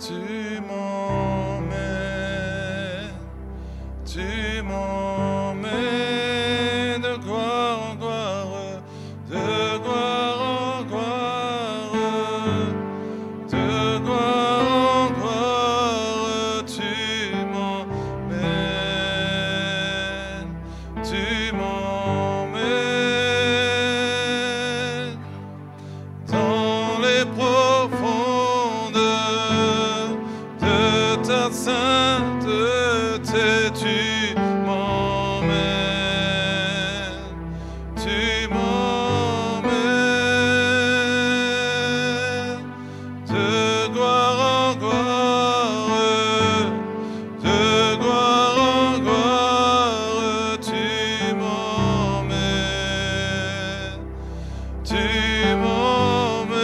tu m'emmènes, tu m'emmènes de gloire en gloire, de gloire en gloire, de gloire en gloire, tu m'emmènes, tu m'emmènes dans les profondeurs de ta sainteté, tu m'emmènes, tu m'emmènes de gloire en gloire, de gloire en gloire, tu m'emmènes, tu m'emmènes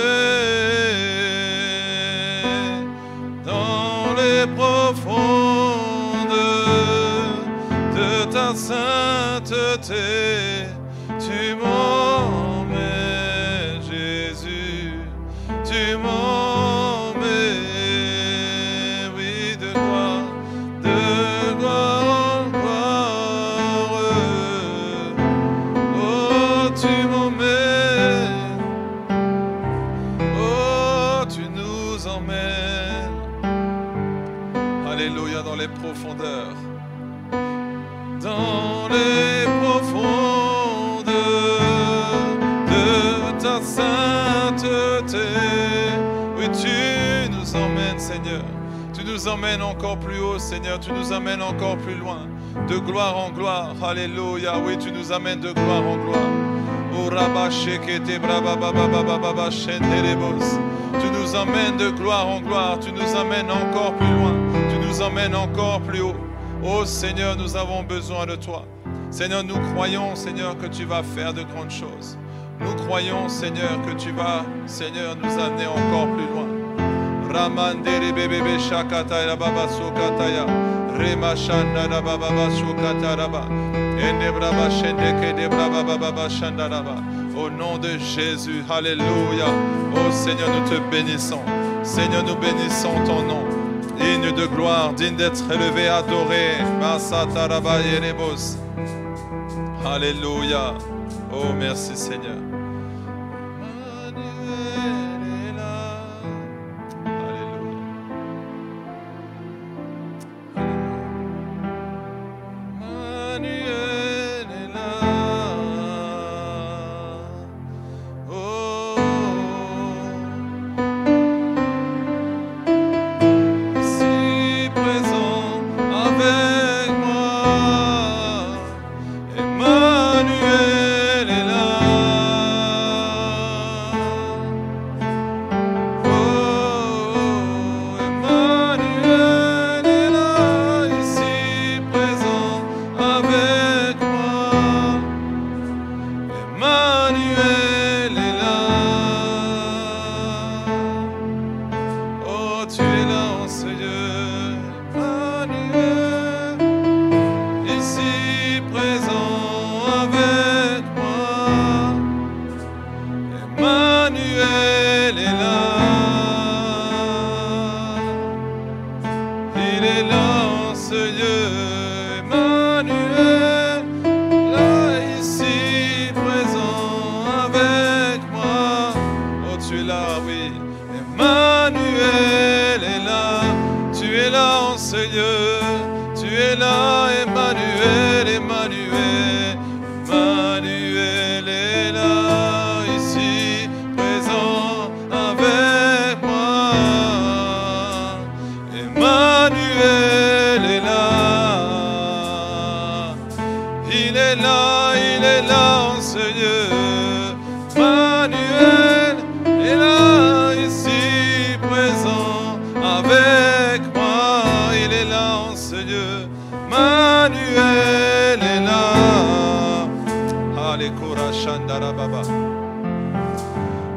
dans les profondeurs de ta sainteté, tu m'emmènes, Jésus, tu m'emmènes, oui, de gloire en gloire, oh, tu m'emmènes, oh, tu nous emmènes, alléluia, dans les profondeurs, dans les profondeurs de ta sainteté, oui, tu nous emmènes, Seigneur, tu nous emmènes encore plus haut, Seigneur, tu nous amènes encore plus loin, de gloire en gloire, alléluia, oui, tu nous amènes de gloire en gloire. Oh, Rabba Shekete Braba Baba Baba Baba Shenderebos. Tu nous emmènes de gloire en gloire, tu nous amènes encore plus loin, tu nous emmènes encore plus haut. Oh Seigneur, nous avons besoin de toi. Seigneur, nous croyons, Seigneur, que tu vas faire de grandes choses. Nous croyons, Seigneur, que tu vas, Seigneur, nous amener encore plus loin. Ramandere bebebe shakataya baba sokataya. Rema shanda baba baba sokataraba. Ende braba shendeke de braba baba shandaraba. Au nom de Jésus, alléluia. Oh Seigneur, nous te bénissons. Seigneur, nous bénissons ton nom. Digne de gloire, digne d'être élevé, adoré. Masataraba yerebos. Alléluia. Oh, merci Seigneur.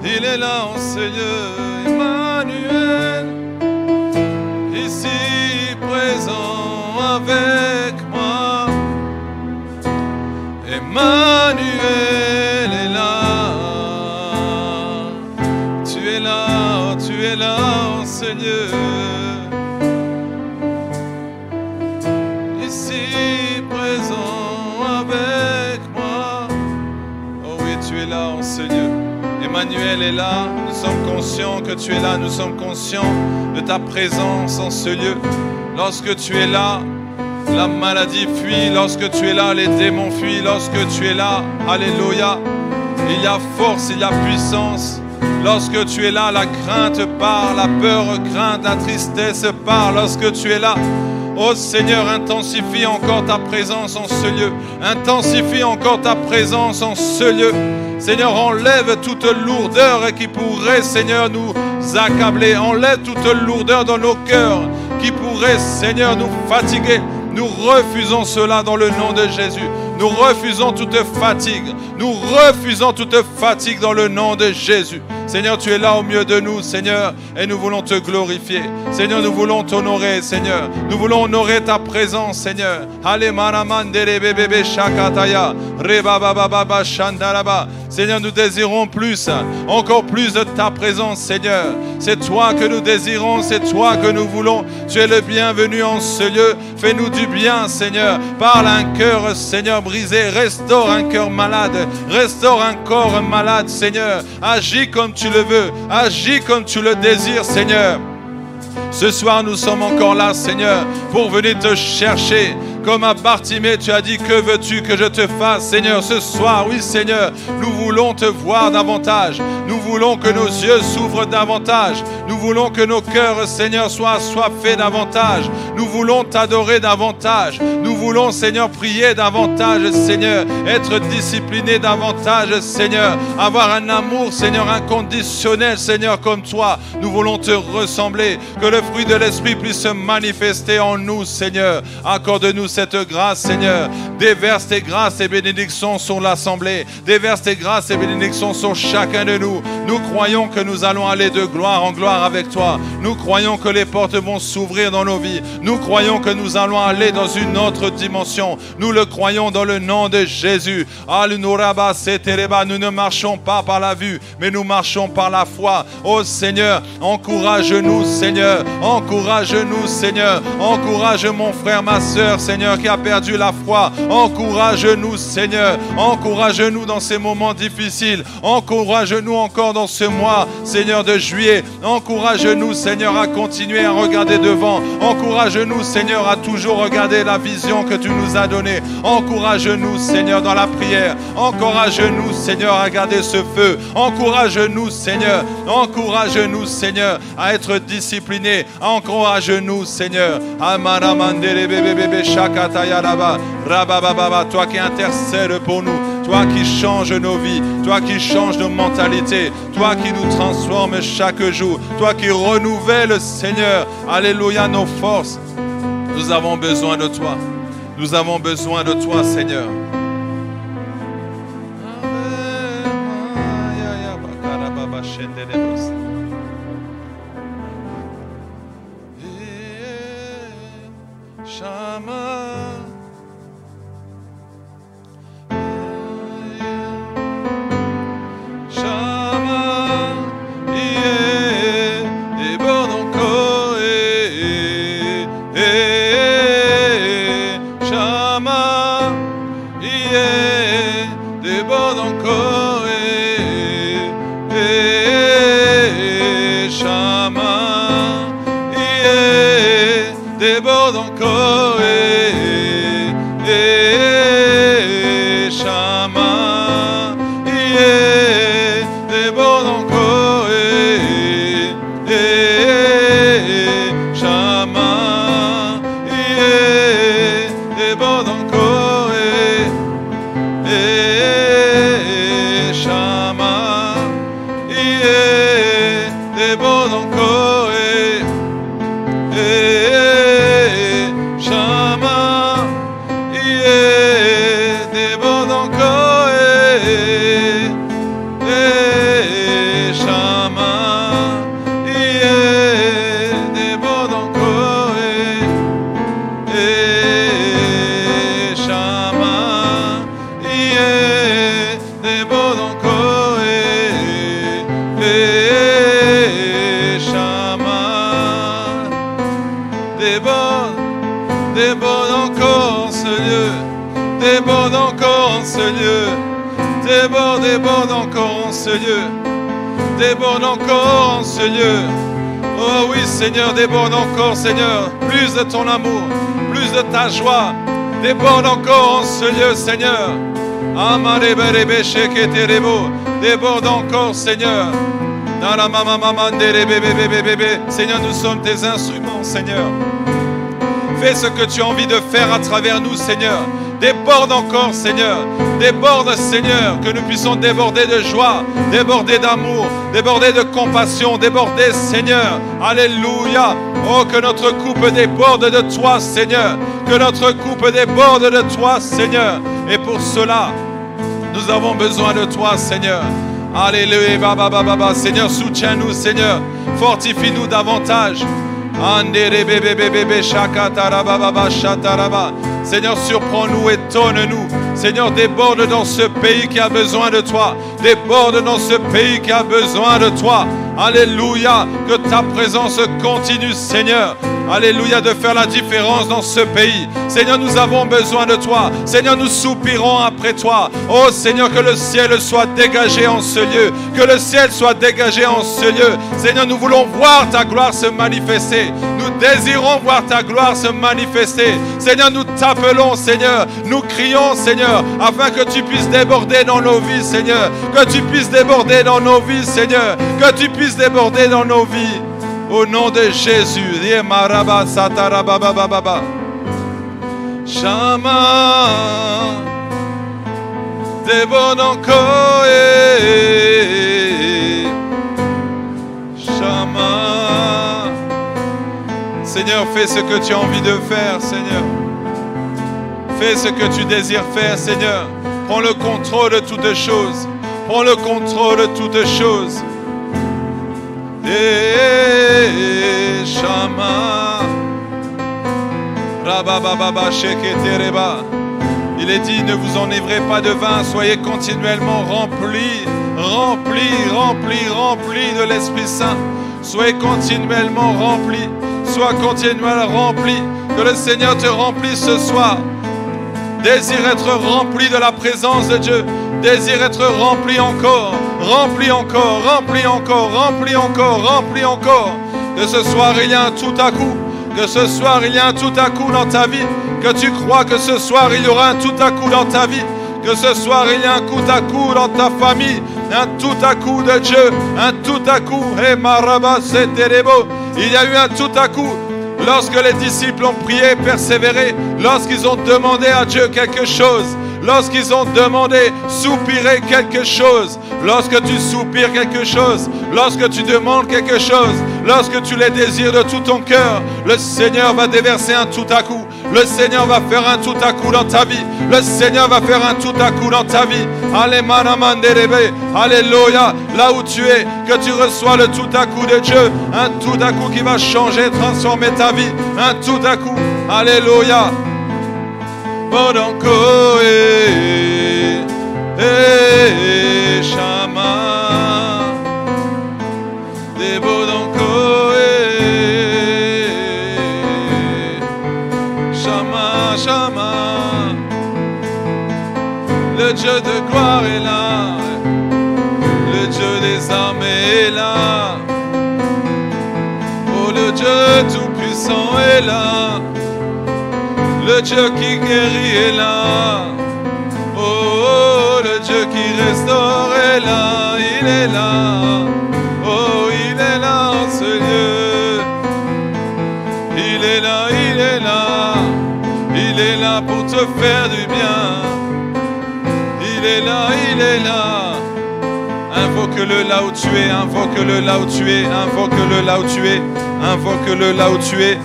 Il est là, oh Seigneur, Emmanuel, ici présent avec moi. Emmanuel est là, tu es là, oh Seigneur. Emmanuel est là, nous sommes conscients que tu es là, nous sommes conscients de ta présence en ce lieu. Lorsque tu es là, la maladie fuit, lorsque tu es là, les démons fuient, lorsque tu es là, alléluia, il y a force, il y a puissance. Lorsque tu es là, la crainte part, la peur crainte, la tristesse part. Lorsque tu es là, oh Seigneur, intensifie encore ta présence en ce lieu. Intensifie encore ta présence en ce lieu. Seigneur, enlève toute lourdeur qui pourrait, Seigneur, nous accabler. Enlève toute lourdeur dans nos cœurs qui pourrait, Seigneur, nous fatiguer. Nous refusons cela dans le nom de Jésus. Nous refusons toute fatigue. Nous refusons toute fatigue dans le nom de Jésus. Seigneur, tu es là au milieu de nous, Seigneur, et nous voulons te glorifier. Seigneur, nous voulons t'honorer, Seigneur. Nous voulons honorer ta présence, Seigneur. Seigneur, nous désirons plus, encore plus de ta présence, Seigneur. C'est toi que nous désirons, c'est toi que nous voulons. Tu es le bienvenu en ce lieu. Fais-nous du bien, Seigneur. Parle à un cœur, Seigneur, brisé. Restaure un cœur malade. Restaure un corps malade, Seigneur. Agis comme tu le veux. Agis comme tu le désires, Seigneur. Ce soir, nous sommes encore là, Seigneur, pour venir te chercher. Comme à Bartimée, tu as dit, que veux-tu que je te fasse, Seigneur, ce soir? Oui, Seigneur, nous voulons te voir davantage. Nous voulons que nos yeux s'ouvrent davantage. Nous voulons que nos cœurs, Seigneur, soient assoiffés davantage. Nous voulons t'adorer davantage. Nous voulons, Seigneur, prier davantage, Seigneur. Être disciplinés davantage, Seigneur. Avoir un amour, Seigneur, inconditionnel, Seigneur, comme toi. Nous voulons te ressembler. Que le fruit de l'Esprit puisse se manifester en nous, Seigneur. Accorde-nous cette grâce, Seigneur. Déverse tes grâces et bénédictions sur l'assemblée. Déverse tes grâces et bénédictions sur chacun de nous. Nous croyons que nous allons aller de gloire en gloire avec toi. Nous croyons que les portes vont s'ouvrir dans nos vies. Nous croyons que nous allons aller dans une autre dimension. Nous le croyons dans le nom de Jésus. Nous ne marchons pas par la vue, mais nous marchons par la foi. Oh Seigneur, encourage-nous, Seigneur. Encourage-nous, Seigneur. Encourage mon frère, ma soeur, Seigneur, qui a perdu la foi. Encourage-nous, Seigneur. Encourage-nous dans ces moments difficiles. Encourage-nous encore dans ce mois, Seigneur, de juillet. Encourage-nous, Seigneur, à continuer à regarder devant. Encourage-nous, Seigneur, à toujours regarder la vision que tu nous as donnée. Encourage-nous, Seigneur, dans la prière. Encourage-nous, Seigneur, à garder ce feu. Encourage-nous, Seigneur. Encourage-nous, Seigneur, à être disciplinés. Encourage-nous, Seigneur. Toi qui intercèdes pour nous, toi qui changes nos vies, toi qui changes nos mentalités, toi qui nous transformes chaque jour, toi qui renouvelles, Seigneur, alléluia, nos forces. Nous avons besoin de toi. Nous avons besoin de toi, Seigneur. Déborde encore en ce lieu. Déborde encore en ce lieu. Oh oui, Seigneur, déborde encore, Seigneur. Plus de ton amour, plus de ta joie. Déborde encore en ce lieu, Seigneur. Déborde encore, Seigneur. Seigneur, nous sommes tes instruments, Seigneur. Fais ce que tu as envie de faire à travers nous, Seigneur. Déborde encore, Seigneur. Déborde, Seigneur, que nous puissions déborder de joie, déborder d'amour, déborder de compassion, déborder, Seigneur. Alléluia. Oh, que notre coupe déborde de toi, Seigneur. Que notre coupe déborde de toi, Seigneur. Et pour cela, nous avons besoin de toi, Seigneur. Alléluia. Seigneur, soutiens-nous, Seigneur. Fortifie-nous davantage. Seigneur, surprends-nous, étonne-nous. Seigneur, déborde dans ce pays qui a besoin de toi. Déborde dans ce pays qui a besoin de toi. Alléluia, que ta présence continue, Seigneur. Alléluia, de faire la différence dans ce pays. Seigneur, nous avons besoin de toi. Seigneur, nous soupirons après toi. Oh Seigneur, que le ciel soit dégagé en ce lieu. Que le ciel soit dégagé en ce lieu. Seigneur, nous voulons voir ta gloire se manifester. Nous désirons voir ta gloire se manifester. Seigneur, nous t'appelons, Seigneur. Nous crions, Seigneur, afin que tu puisses déborder dans nos vies, Seigneur. Que tu puisses déborder dans nos vies, Seigneur. Que tu puisses déborder dans nos vies. Au nom de Jésus. Shama, déborde encore. Shama. Seigneur, fais ce que tu as envie de faire, Seigneur. Fais ce que tu désires faire, Seigneur. Prends le contrôle de toutes choses. Prends le contrôle de toutes choses. Shama. Rabababa sheketereba. Il est dit, ne vous enivrez pas de vin, soyez continuellement remplis, remplis de l'Esprit Saint. Soyez continuellement remplis, sois continuellement remplis. Que le Seigneur te remplisse ce soir. Désire être rempli de la présence de Dieu. Désire être rempli encore, rempli encore, rempli encore, rempli encore, rempli encore. Que ce soir il y a un tout à coup. Que ce soir il y a un tout à coup dans ta vie. Que tu crois que ce soir il y aura un tout à coup dans ta vie. Que ce soir il y a un tout à coup dans ta famille. Un tout à coup de Dieu. Un tout à coup. Et Maraba, c'était beau. Il y a eu un tout à coup. Lorsque les disciples ont prié, persévéré, lorsqu'ils ont demandé à Dieu quelque chose, lorsqu'ils ont demandé, soupiré quelque chose, lorsque tu soupires quelque chose, lorsque tu demandes quelque chose, lorsque tu les désires de tout ton cœur, le Seigneur va déverser un tout à coup. Le Seigneur va faire un tout à coup dans ta vie. Le Seigneur va faire un tout à coup dans ta vie. Alléluia. Là où tu es, que tu reçois le tout à coup de Dieu. Un tout à coup qui va changer, transformer ta vie. Un tout à coup. Alléluia. Bodonko Shama. De Bodonko Shama. Le Dieu de gloire est là. Le Dieu des armées est là. Oh, le Dieu tout-puissant est là. Le Dieu qui guérit est là. Oh, le Dieu qui restaure est là. Il est là. Oh, il est là en ce lieu. Il est là, il est là. Il est là pour te faire du bien. Il est là, il est là. Invoque-le là où tu es, invoque-le là où tu es, invoque-le là où tu es, invoque-le là où tu es,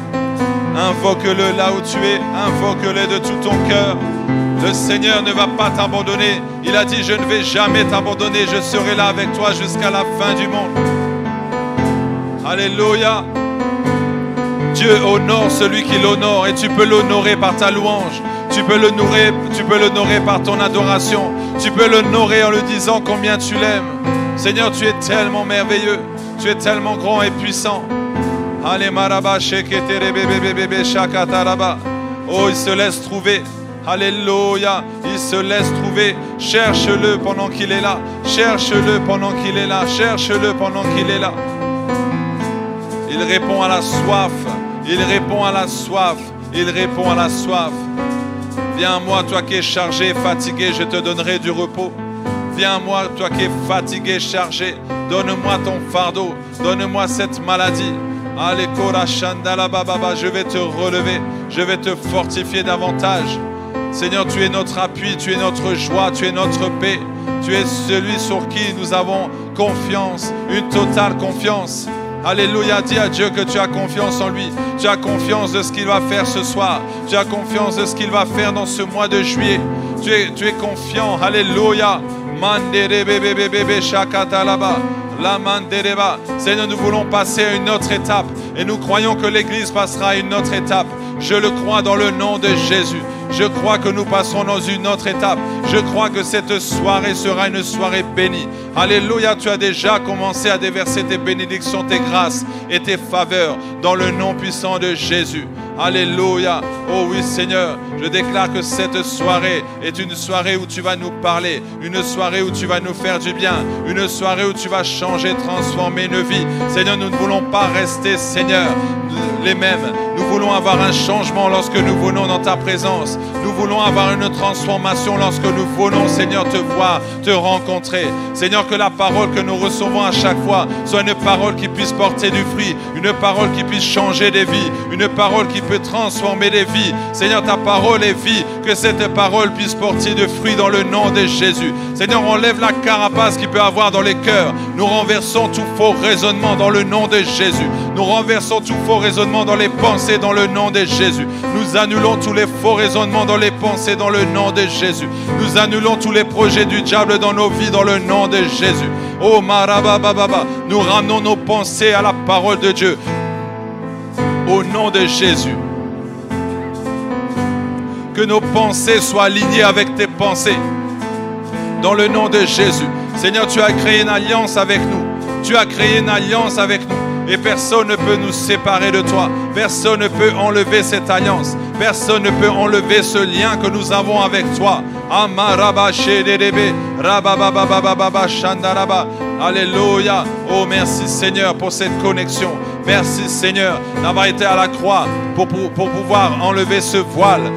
invoque-le là où tu es, invoque-le de tout ton cœur. Le Seigneur ne va pas t'abandonner. Il a dit, je ne vais jamais t'abandonner, je serai là avec toi jusqu'à la fin du monde. Alléluia. Dieu honore celui qui l'honore et tu peux l'honorer par ta louange. Tu peux l'honorer par ton adoration. Tu peux l'honorer en lui disant combien tu l'aimes. Seigneur, tu es tellement merveilleux. Tu es tellement grand et puissant. Oh, il se laisse trouver. Alléluia. Il se laisse trouver. Cherche-le pendant qu'il est là. Cherche-le pendant qu'il est là. Cherche-le pendant qu'il est là. Il répond à la soif. Il répond à la soif. Il répond à la soif. Viens à moi, toi qui es chargé, fatigué, je te donnerai du repos. Viens à moi, toi qui es fatigué, chargé. Donne-moi ton fardeau. Donne-moi cette maladie. Allez, je vais te relever. Je vais te fortifier davantage. Seigneur, tu es notre appui, tu es notre joie, tu es notre paix. Tu es celui sur qui nous avons confiance, une totale confiance. Alléluia, dis à Dieu que tu as confiance en lui. Tu as confiance de ce qu'il va faire ce soir. Tu as confiance de ce qu'il va faire dans ce mois de juillet. Tu es confiant. Alléluia. Seigneur, nous voulons passer à une autre étape. Et nous croyons que l'Église passera à une autre étape. Je le crois dans le nom de Jésus. Je crois que nous passerons dans une autre étape. Je crois que cette soirée sera une soirée bénie. Alléluia, tu as déjà commencé à déverser tes bénédictions, tes grâces et tes faveurs dans le nom puissant de Jésus. Alléluia. Oh oui Seigneur, je déclare que cette soirée est une soirée où tu vas nous parler, une soirée où tu vas nous faire du bien, une soirée où tu vas changer, transformer nos vies. Seigneur, nous ne voulons pas rester, Seigneur, les mêmes. Nous voulons avoir un changement lorsque nous venons dans ta présence. Nous voulons avoir une transformation lorsque nous venons, Seigneur, te voir, te rencontrer. Seigneur, que la parole que nous recevons à chaque fois soit une parole qui puisse porter du fruit, une parole qui puisse changer des vies, une parole qui peut transformer des vies. Seigneur, ta parole est vie, que cette parole puisse porter de fruits dans le nom de Jésus. Seigneur, enlève la carapace qu'il peut avoir dans les cœurs. Nous renversons tout faux raisonnement dans le nom de Jésus. Nous renversons tout faux raisonnement dans les pensées dans le nom de Jésus. Nous annulons tous les faux raisonnements dans les pensées dans le nom de Jésus. Nous annulons tous les projets du diable dans nos vies dans le nom de Jésus. Oh Marabababa, nous ramenons nos pensées à la parole de Dieu. Au nom de Jésus. Que nos pensées soient alignées avec tes pensées. Dans le nom de Jésus. Seigneur, tu as créé une alliance avec nous. Tu as créé une alliance avec nous. Et personne ne peut nous séparer de toi. Personne ne peut enlever cette alliance. Personne ne peut enlever ce lien que nous avons avec toi. Alléluia. Oh, merci Seigneur pour cette connexion. Merci Seigneur d'avoir été à la croix pour pouvoir enlever ce voile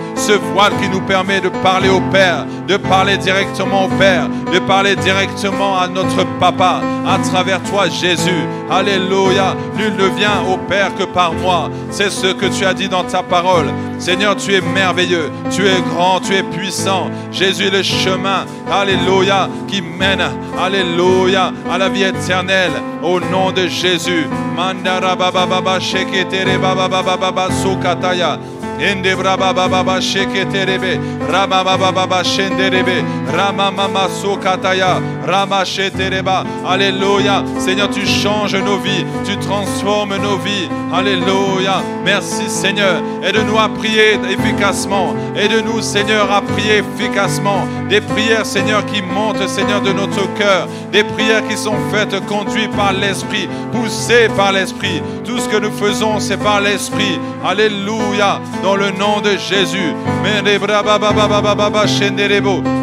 qui nous permet de parler au Père, de parler directement au Père, de parler directement à notre Papa à travers toi Jésus. Alléluia. Nul ne vient au Père que par moi. C'est ce que tu as dit dans ta parole. Seigneur, tu es merveilleux, tu es grand, tu es puissant. Jésus est le chemin, alléluia, qui mène, alléluia, à la vie éternelle. Au nom de Jésus. Mandara baba baba sheketere baba baba baba sukataya. Ende braba baba sheketerebe rama baba baba shenderebe rama mama sukataya rama shetereba. Alléluia. Seigneur, tu changes nos vies, tu transformes nos vies. Alléluia. Merci Seigneur. Aide-nous à prier efficacement. Aide-nous Seigneur à prier efficacement. Des prières Seigneur qui montent Seigneur de notre cœur. Des prières qui sont faites conduites par l'Esprit, poussées par l'Esprit. Tout ce que nous faisons c'est par l'Esprit. Alléluia. Dans le nom de Jésus.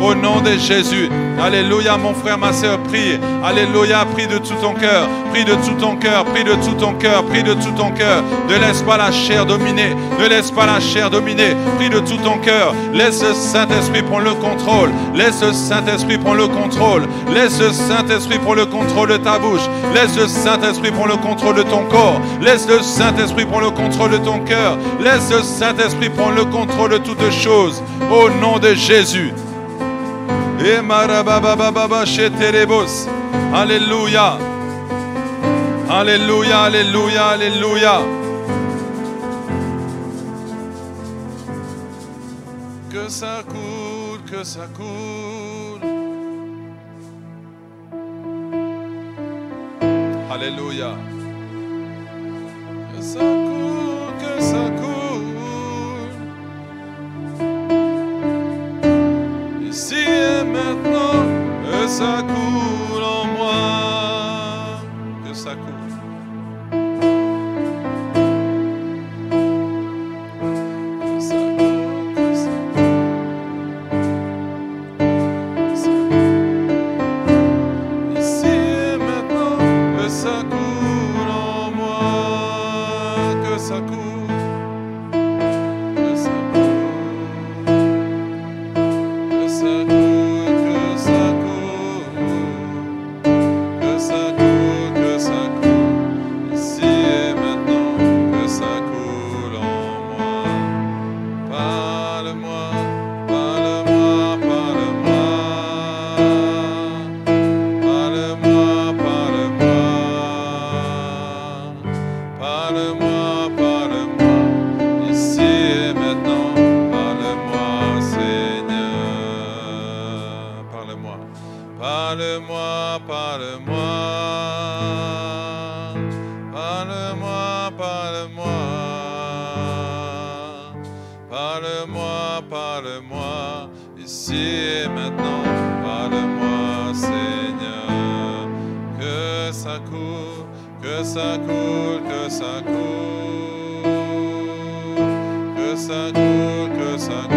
Au nom de Jésus. Alléluia, mon frère, ma soeur, prie. Alléluia, prie de tout ton cœur. Prie de tout ton cœur. Prie de tout ton cœur. Prie de tout ton cœur. Ne laisse pas la chair dominer. Ne laisse pas la chair dominer. Prie de tout ton cœur. Laisse le Saint-Esprit prendre le contrôle. Laisse le Saint-Esprit prendre le contrôle. Laisse le Saint-Esprit prendre le contrôle de ta bouche. Laisse le Saint-Esprit prendre le contrôle de ton corps. Laisse le Saint-Esprit prendre le contrôle de ton cœur. Laisse le Saint-Esprit prendre le contrôle de toutes choses. Au nom de Jésus. Et marababababa sheterebos. Alléluia. Alléluia, alléluia, alléluia. Que ça coule, que ça coule. Alléluia. Que ça coule, que ça coule. Ici et maintenant, que ça coule en moi. Que ça coule. Que ça coule, que ça coule. ça coule, parle-moi, ici et maintenant, parle-moi, Seigneur, que ça coule, que ça coule, que ça coule, que ça coule, que ça coule,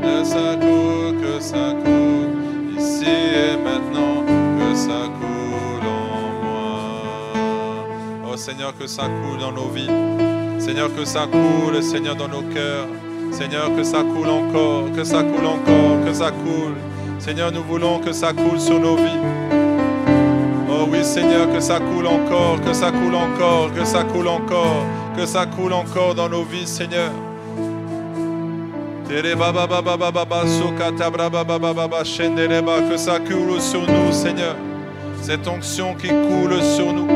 que ça coule, que ça coule, ici et maintenant, que ça coule en moi. Oh Seigneur, que ça coule dans nos vies. Seigneur, que ça coule, Seigneur, dans nos cœurs. Seigneur, que ça coule encore, que ça coule encore, que ça coule. Seigneur, nous voulons que ça coule sur nos vies. Oh oui, Seigneur, que ça coule encore, que ça coule encore, que ça coule encore, que ça coule encore dans nos vies, Seigneur. Que ça coule sur nous, Seigneur. Cette onction qui coule sur nous.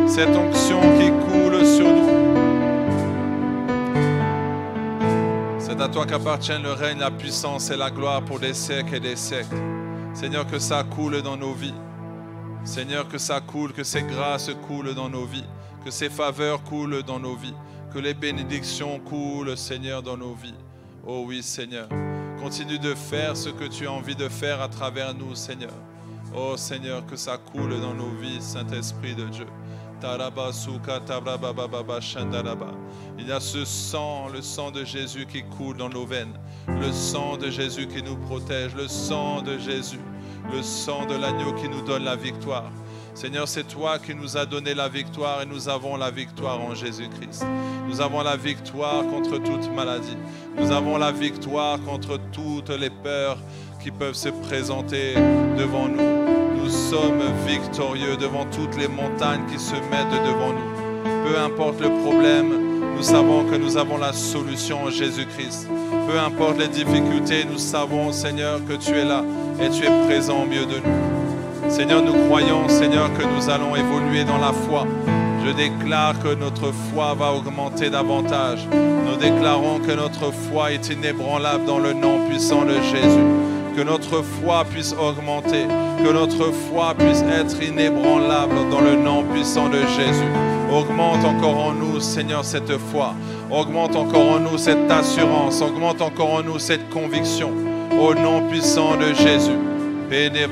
Cette onction qui coule sur nous. C'est à toi qu'appartiennent le règne, la puissance et la gloire pour des siècles et des siècles. Seigneur, que ça coule dans nos vies. Seigneur, que ça coule, que ces grâces coulent dans nos vies, que ces faveurs coulent dans nos vies, que les bénédictions coulent, Seigneur, dans nos vies. Oh oui, Seigneur, continue de faire ce que tu as envie de faire à travers nous, Seigneur. Oh Seigneur, que ça coule dans nos vies, Saint-Esprit de Dieu. Il y a ce sang, le sang de Jésus qui coule dans nos veines, le sang de Jésus qui nous protège, le sang de Jésus, le sang de l'agneau qui nous donne la victoire. Seigneur, c'est toi qui nous as donné la victoire et nous avons la victoire en Jésus-Christ. Nous avons la victoire contre toute maladie. Nous avons la victoire contre toutes les peurs qui peuvent se présenter devant nous. Nous sommes victorieux devant toutes les montagnes qui se mettent devant nous. Peu importe le problème, nous savons que nous avons la solution en Jésus-Christ. Peu importe les difficultés, nous savons, Seigneur, que tu es là et tu es présent au milieu de nous. Seigneur, nous croyons, Seigneur, que nous allons évoluer dans la foi. Je déclare que notre foi va augmenter davantage. Nous déclarons que notre foi est inébranlable dans le nom puissant de Jésus. Que notre foi puisse augmenter, que notre foi puisse être inébranlable dans le nom puissant de Jésus. Augmente encore en nous, Seigneur, cette foi. Augmente encore en nous cette assurance. Augmente encore en nous cette conviction. Au nom puissant de Jésus. Seigneur,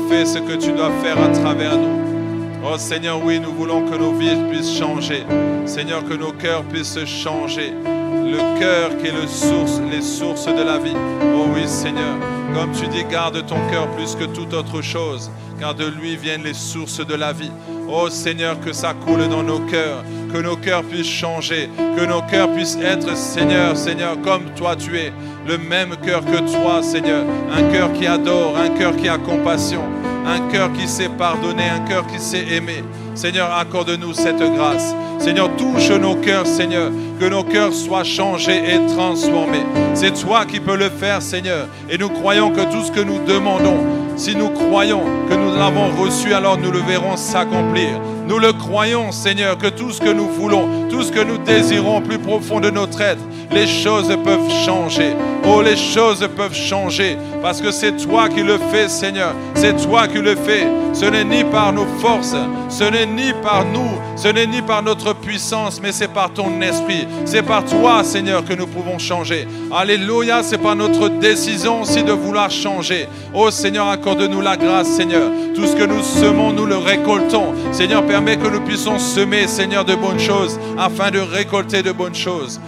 fais ce que tu dois faire à travers nous. Oh Seigneur, oui, nous voulons que nos vies puissent changer. Seigneur, que nos cœurs puissent changer. Le cœur qui est les sources de la vie. Oh oui, Seigneur, comme tu dis, garde ton cœur plus que toute autre chose, car de lui viennent les sources de la vie. Oh Seigneur, que ça coule dans nos cœurs, que nos cœurs puissent changer, que nos cœurs puissent être, Seigneur, comme toi tu es, le même cœur que toi, Seigneur, un cœur qui adore, un cœur qui a compassion, un cœur qui sait pardonner, un cœur qui sait aimer. Seigneur, accorde-nous cette grâce. Seigneur, touche nos cœurs, Seigneur, que nos cœurs soient changés et transformés. C'est toi qui peux le faire, Seigneur, et nous croyons que tout ce que nous demandons, si nous croyons que nous l'avons reçu, alors nous le verrons s'accomplir. Nous le croyons, Seigneur, que tout ce que nous voulons, tout ce que nous désirons au plus profond de notre être, les choses peuvent changer. Oh, les choses peuvent changer parce que c'est toi qui le fais, Seigneur. C'est toi qui le fais. Ce n'est ni par nos forces, ce n'est ni par nous, ce n'est ni par notre puissance, mais c'est par ton esprit. C'est par toi, Seigneur, que nous pouvons changer. Alléluia, c'est par notre décision aussi de vouloir changer. Oh, Seigneur, accorde-nous la grâce, Seigneur. Tout ce que nous semons, nous le récoltons. Seigneur, permets permets que nous puissions semer, Seigneur, de bonnes choses, afin de récolter de bonnes choses.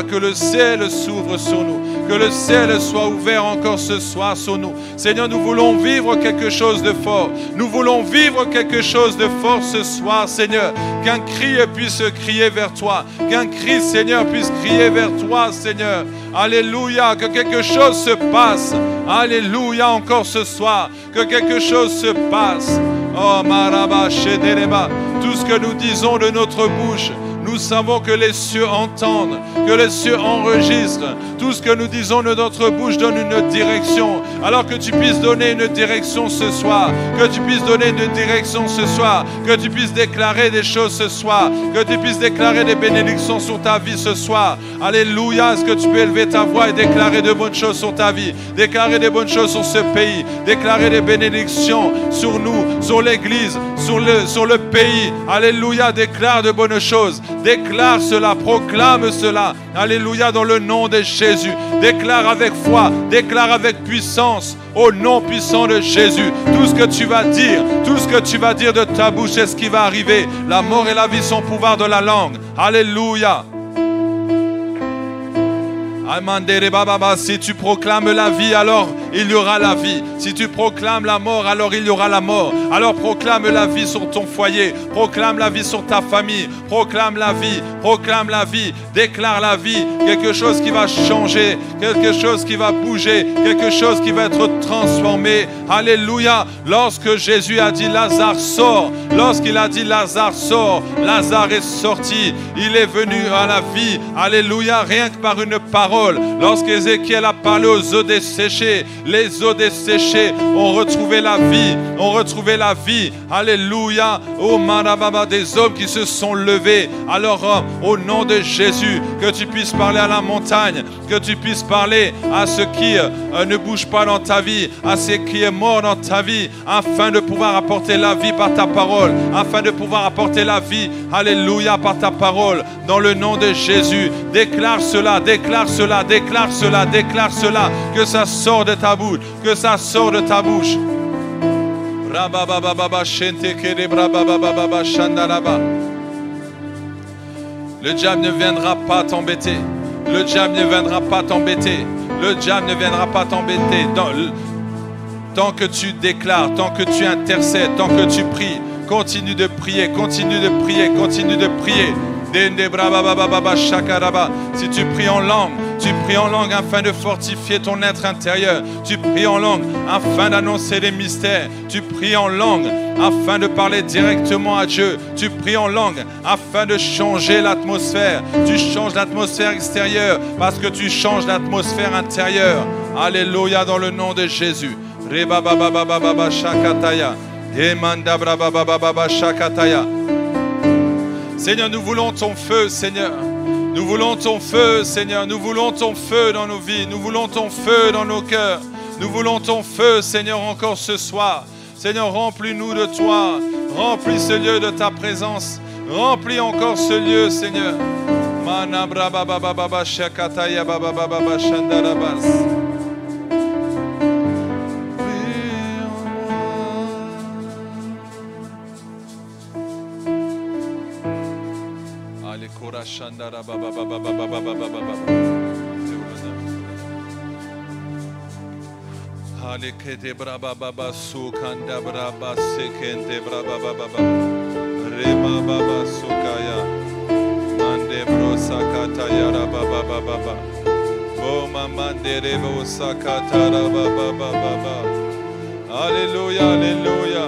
Que le ciel s'ouvre sur nous, que le ciel soit ouvert encore ce soir sur nous. Seigneur, nous voulons vivre quelque chose de fort. Nous voulons vivre quelque chose de fort ce soir, Seigneur. Qu'un cri puisse crier vers toi. Qu'un cri, Seigneur, puisse crier vers toi, Seigneur. Alléluia, que quelque chose se passe. Alléluia, encore ce soir, que quelque chose se passe. Oh, Maraba, Shedereba, tout ce que nous disons de notre bouche, nous savons que les cieux entendent, que les cieux enregistrent. Tout ce que nous disons de notre bouche donne une direction. Alors que tu puisses donner une direction ce soir, que tu puisses donner une direction ce soir, que tu puisses déclarer des choses ce soir, que tu puisses déclarer des bénédictions sur ta vie ce soir. Alléluia, est-ce que tu peux élever ta voix et déclarer de bonnes choses sur ta vie, déclarer des bonnes choses sur ce pays, déclarer des bénédictions sur nous, sur l'église, sur le pays. Alléluia, déclare de bonnes choses. Déclare cela, proclame cela. Alléluia, dans le nom de Jésus. Déclare avec foi, déclare avec puissance, au nom puissant de Jésus. Tout ce que tu vas dire, tout ce que tu vas dire de ta bouche, c'est ce qui va arriver. La mort et la vie sont au pouvoir de la langue. Alléluia. Si tu proclames la vie, alors il y aura la vie. Si tu proclames la mort, alors il y aura la mort. Alors proclame la vie sur ton foyer, proclame la vie sur ta famille, proclame la vie, déclare la vie. Quelque chose qui va changer, quelque chose qui va bouger, quelque chose qui va être transformé. Alléluia. Lorsque Jésus a dit Lazare sort, lorsqu'il a dit Lazare sort, Lazare est sorti. Il est venu à la vie. Alléluia. Rien que par une parole. Lorsqu'Ézéchiel a parlé aux eaux desséchées, les eaux desséchées ont retrouvé la vie, ont retrouvé la vie. Alléluia. Oh Marababa, des hommes qui se sont levés. Alors au nom de Jésus, que tu puisses parler à la montagne, que tu puisses parler à ce qui ne bouge pas dans ta vie, à ce qui est mort dans ta vie, afin de pouvoir apporter la vie par ta parole, afin de pouvoir apporter la vie, alléluia, par ta parole, dans le nom de Jésus. Déclare cela, déclare cela, déclare cela, déclare cela, que ça sort de ta bouche, que ça sort de ta bouche. Le diable ne viendra pas t'embêter. Le diable ne viendra pas t'embêter. Le diable ne viendra pas t'embêter. Tant que tu déclares, tant que tu intercèdes, tant que tu pries, continue de prier, continue de prier, continue de prier. Si tu pries en langue, tu pries en langue afin de fortifier ton être intérieur. Tu pries en langue afin d'annoncer les mystères. Tu pries en langue afin de parler directement à Dieu. Tu pries en langue afin de changer l'atmosphère. Tu changes l'atmosphère extérieure parce que tu changes l'atmosphère intérieure. Alléluia, dans le nom de Jésus. Seigneur, nous voulons ton feu, Seigneur. Nous voulons ton feu, Seigneur. Nous voulons ton feu dans nos vies. Nous voulons ton feu dans nos cœurs. Nous voulons ton feu, Seigneur, encore ce soir. Seigneur, remplis-nous de toi. Remplis ce lieu de ta présence. Remplis encore ce lieu, Seigneur. Shandara baba baba baba baba baba. Halekete braba baba sukanda braba sekente braba baba. Rema baba sukaya. Mande bro sakata yara baba baba. Boma mande rebo sakata baba baba. Alléluia, alléluia.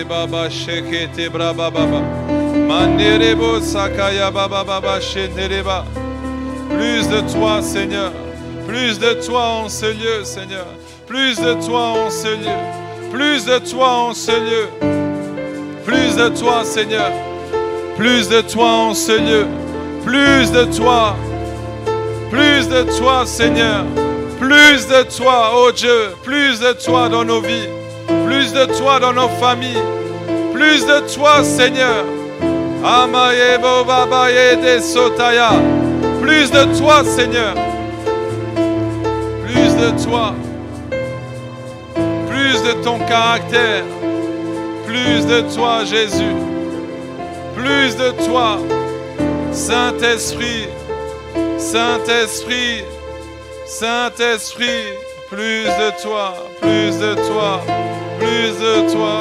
Baba shekete braba baba manderebo sakaya baba baba shendereba. Plus de toi, Seigneur, plus de toi en ce lieu, Seigneur, plus de toi en ce lieu, plus de toi en ce lieu, plus de toi, Seigneur. Plus de toi en ce lieu. Plus de toi. Plus de toi, Seigneur. Plus de toi, oh Dieu. Plus de toi dans nos vies. Plus de toi dans nos familles. Plus de toi, Seigneur. Amaye bobabaye de sotaya. Plus de toi, Seigneur. Plus de toi. Plus de ton caractère. Plus de toi, Jésus. Plus de toi. Saint-Esprit. Saint-Esprit. Saint-Esprit. Plus de toi. Plus de toi. Plus de toi.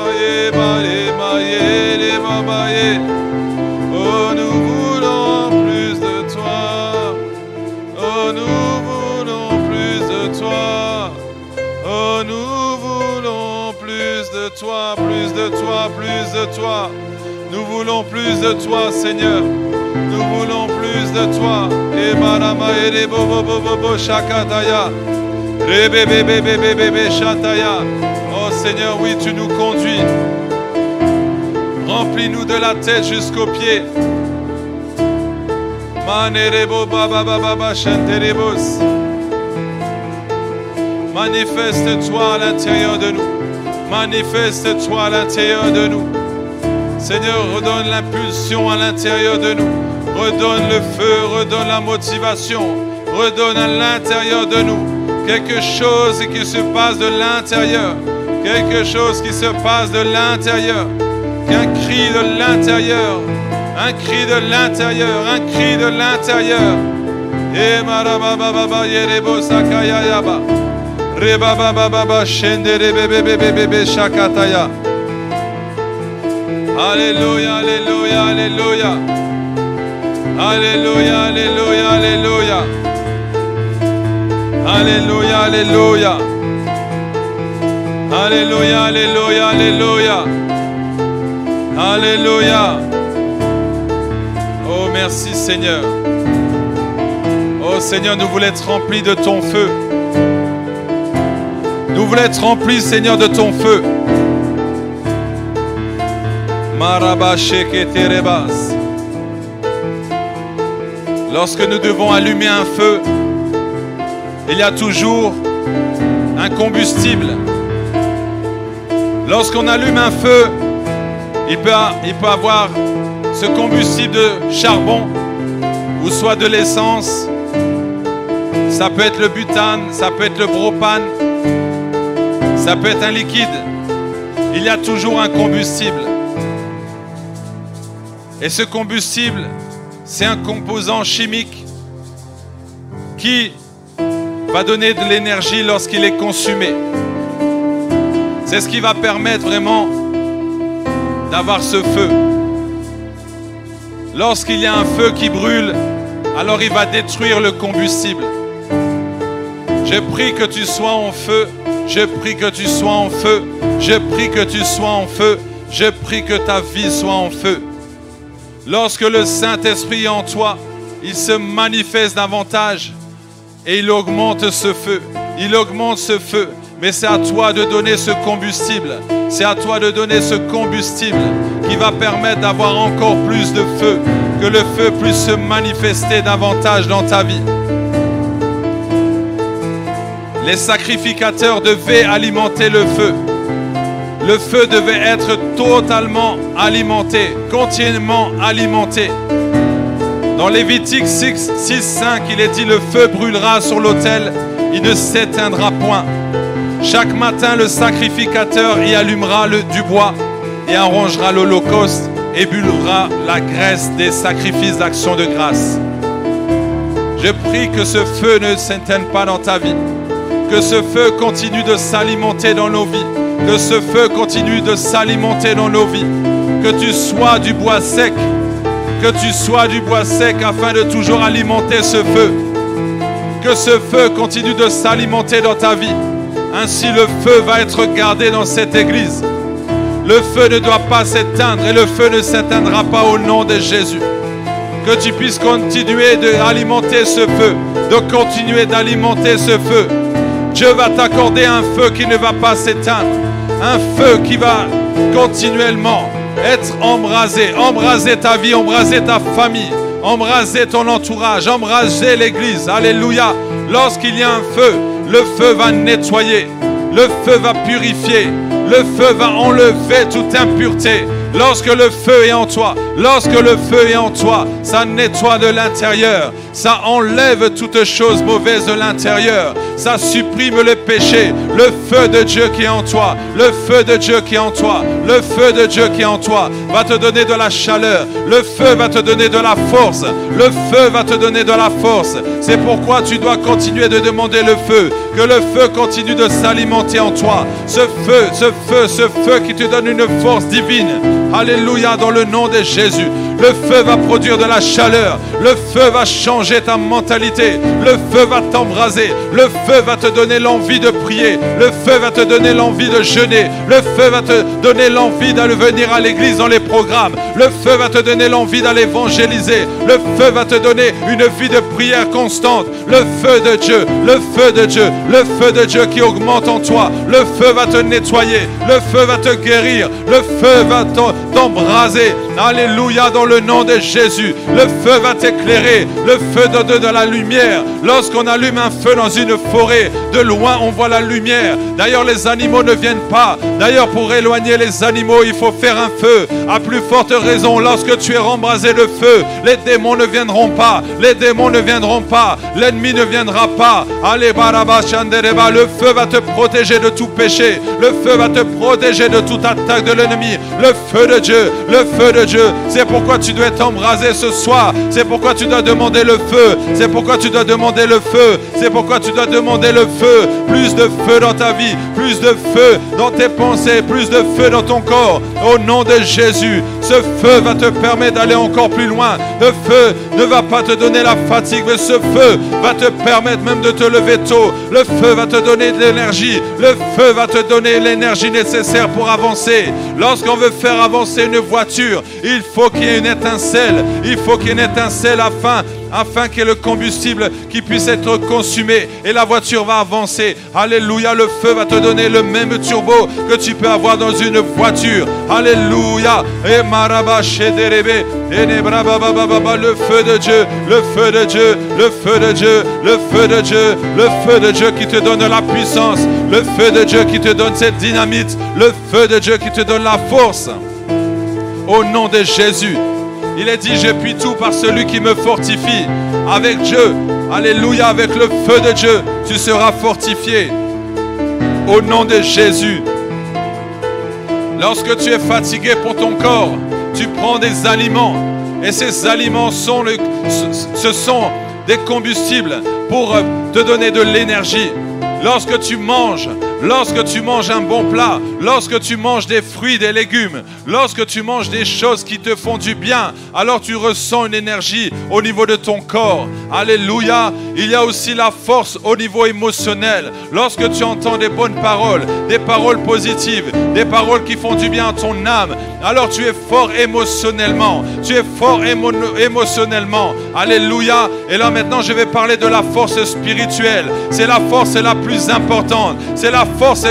Oh, nous voulons plus de toi. Oh, nous voulons plus de toi. Oh, nous voulons plus de toi, plus de toi, plus de toi. Nous voulons plus de toi, Seigneur. Nous voulons plus de toi. Et marama et les bobo bobo shakataya. Rebebebebebebe shataya. Oh Seigneur, oui, tu nous conduis. Remplis-nous de la tête jusqu'aux pieds. Manerebo baba baba shanterebos. Manifeste-toi à l'intérieur de nous. Manifeste-toi à l'intérieur de nous. Seigneur, redonne l'impulsion à l'intérieur de nous. Redonne le feu, redonne la motivation. Redonne à l'intérieur de nous quelque chose qui se passe de l'intérieur. Quelque chose qui se passe de l'intérieur. Qu'un cri de l'intérieur. Un cri de l'intérieur. Un cri de l'intérieur. Et marababa yerebo sakaya yaba. Rebababa shenderebebebebebe shakataya. Alléluia, alléluia, alléluia. Alléluia, alléluia, alléluia. Alléluia, alléluia. Alléluia, alléluia, alléluia. Alléluia. Oh, merci Seigneur. Oh Seigneur, nous voulons être remplis de ton feu. Nous voulons être remplis, Seigneur, de ton feu. Lorsque nous devons allumer un feu, il y a toujours un combustible. Lorsqu'on allume un feu, il peut avoir ce combustible de charbon ou soit de l'essence. Ça peut être le butane, ça peut être le propane, ça peut être un liquide. Il y a toujours un combustible. Et ce combustible, c'est un composant chimique qui va donner de l'énergie lorsqu'il est consumé. C'est ce qui va permettre vraiment d'avoir ce feu. Lorsqu'il y a un feu qui brûle, alors il va détruire le combustible. Je prie que tu sois en feu. Je prie que tu sois en feu. Je prie que tu sois en feu. Je prie que ta vie soit en feu. Lorsque le Saint-Esprit est en toi, il se manifeste davantage et il augmente ce feu. Il augmente ce feu. Mais c'est à toi de donner ce combustible. C'est à toi de donner ce combustible qui va permettre d'avoir encore plus de feu. Que le feu puisse se manifester davantage dans ta vie. Les sacrificateurs devaient alimenter le feu. Le feu devait être totalement alimenté, continuellement alimenté. Dans Lévitique 6:5, il est dit: le feu brûlera sur l'autel, il ne s'éteindra point. Chaque matin, le sacrificateur y allumera du bois et arrangera l'holocauste et brûlera la graisse des sacrifices d'action de grâce. Je prie que ce feu ne s'éteigne pas dans ta vie. Que ce feu continue de s'alimenter dans nos vies. Que ce feu continue de s'alimenter dans nos vies. Que tu sois du bois sec. Que tu sois du bois sec afin de toujours alimenter ce feu. Que ce feu continue de s'alimenter dans ta vie. Ainsi le feu va être gardé dans cette église. Le feu ne doit pas s'éteindre et le feu ne s'éteindra pas au nom de Jésus. Que tu puisses continuer d'alimenter ce feu. De continuer d'alimenter ce feu. Dieu va t'accorder un feu qui ne va pas s'éteindre. Un feu qui va continuellement être embrasé. Embraser ta vie, embraser ta famille, embraser ton entourage, embraser l'église. Alléluia. Lorsqu'il y a un feu, le feu va nettoyer, le feu va purifier, le feu va enlever toute impureté. Lorsque le feu est en toi, lorsque le feu est en toi, ça nettoie de l'intérieur, ça enlève toute chose mauvaise de l'intérieur, ça supprime le péché. Le feu de Dieu qui est en toi, le feu de Dieu qui est en toi, le feu de Dieu qui est en toi va te donner de la chaleur, le feu va te donner de la force, le feu va te donner de la force. C'est pourquoi tu dois continuer de demander le feu, que le feu continue de s'alimenter en toi. Ce feu qui te donne une force divine. Alléluia, dans le nom de Jésus. Le feu va produire de la chaleur. Le feu va changer ta mentalité. Le feu va t'embraser. Le feu va te donner l'envie de prier. Le feu va te donner l'envie de jeûner. Le feu va te donner l'envie d'aller venir à l'église dans les programmes. Le feu va te donner l'envie d'aller évangéliser. Le feu va te donner une vie de prière constante. Le feu de Dieu, le feu de Dieu, le feu de Dieu qui augmente en toi. Le feu va te nettoyer. Le feu va te guérir. Le feu va t'embraser. Alléluia, dans le nom de Jésus. Le feu va t'éclairer. Le feu donne de la lumière. Lorsqu'on allume un feu dans une forêt, de loin on voit la lumière. D'ailleurs, les animaux ne viennent pas. D'ailleurs, pour éloigner les animaux, il faut faire un feu. À plus forte raison, lorsque tu es embrasé de feu, les démons ne viendront pas. Les démons ne viendront pas. L'ennemi ne viendra pas. Allez, baraba, chandereba. Le feu va te protéger de tout péché. Le feu va te protéger de toute attaque de l'ennemi. Le feu de Dieu, le feu de Dieu. C'est pourquoi tu dois être embrasé ce soir. C'est pourquoi tu dois demander le feu. C'est pourquoi tu dois demander le feu. C'est pourquoi tu dois demander le feu. Plus de feu dans ta vie, plus de feu dans tes pensées, plus de feu dans ton corps. Au nom de Jésus, ce feu va te permettre d'aller encore plus loin. Le feu ne va pas te donner la fatigue, mais ce feu va te permettre même de te lever tôt. Le feu va te donner de l'énergie. Le feu va te donner l'énergie nécessaire pour avancer. Lorsqu'on veut faire avancer une voiture, il faut qu'il y ait une étincelle. Il faut qu'il y ait une étincelle afin qu'il y ait le combustible qui puisse être consumé et la voiture va avancer. Alléluia, le feu va te donner le même turbo que tu peux avoir dans une voiture. Alléluia. Et marabashederebe, et nebrababababa, le feu de Dieu, le feu de Dieu, le feu de Dieu, le feu de Dieu, le feu de Dieu qui te donne la puissance, le feu de Dieu qui te donne cette dynamite, le feu de Dieu qui te donne la force. Au nom de Jésus. Il est dit, je puis tout par celui qui me fortifie. Avec Dieu, alléluia, avec le feu de Dieu, tu seras fortifié. Au nom de Jésus. Lorsque tu es fatigué pour ton corps, tu prends des aliments. Et ces aliments ce sont des combustibles pour te donner de l'énergie. Lorsque tu manges un bon plat, lorsque tu manges des fruits, des légumes, lorsque tu manges des choses qui te font du bien, alors tu ressens une énergie au niveau de ton corps. Alléluia. Il y a aussi la force au niveau émotionnel. Lorsque tu entends des bonnes paroles, des paroles positives, des paroles qui font du bien à ton âme, alors tu es fort émotionnellement. Tu es fort émotionnellement. Alléluia. Et là maintenant, je vais parler de la force spirituelle. C'est la force la plus importante. C'est la force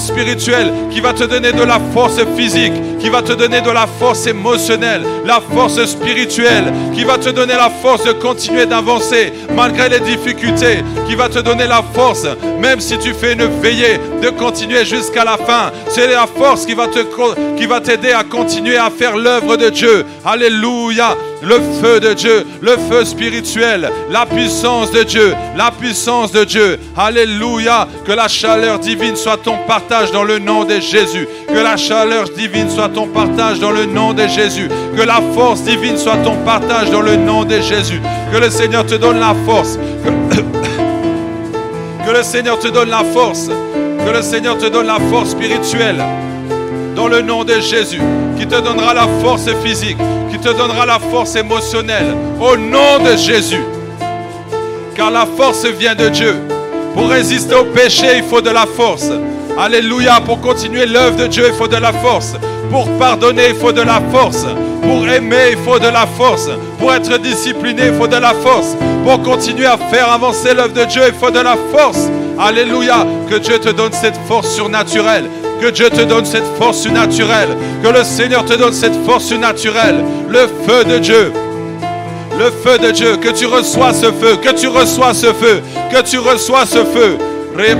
spirituelle qui va te donner de la force physique, qui va te donner de la force émotionnelle, la force spirituelle, qui va te donner la force de continuer d'avancer malgré les difficultés, qui va te donner la force, même si tu fais une veillée, de continuer jusqu'à la fin. C'est la force qui va t'aider à continuer à faire l'œuvre de Dieu. Alléluia. Le feu de Dieu, le feu spirituel, la puissance de Dieu, la puissance de Dieu. Alléluia. Que la chaleur divine soit ton partage dans le nom de Jésus. Que la chaleur divine soit ton partage dans le nom de Jésus. Que la force divine soit ton partage dans le nom de Jésus. Que le Seigneur te donne la force. Que le Seigneur te donne la force. Que le Seigneur te donne la force spirituelle. Dans le nom de Jésus. Qui te donnera la force physique. Qui te donnera la force émotionnelle. Au nom de Jésus. Car la force vient de Dieu. Pour résister au péché, il faut de la force. Alléluia. Pour continuer l'œuvre de Dieu, il faut de la force. Pour pardonner, il faut de la force. Pour aimer, il faut de la force. Pour être discipliné, il faut de la force. Pour continuer à faire avancer l'œuvre de Dieu, il faut de la force. Alléluia. Que Dieu te donne cette force surnaturelle. Que Dieu te donne cette force surnaturelle. Que le Seigneur te donne cette force surnaturelle. Le feu de Dieu. Le feu de Dieu. Que tu reçois ce feu. Que tu reçois ce feu. Que tu reçois ce feu. Le feu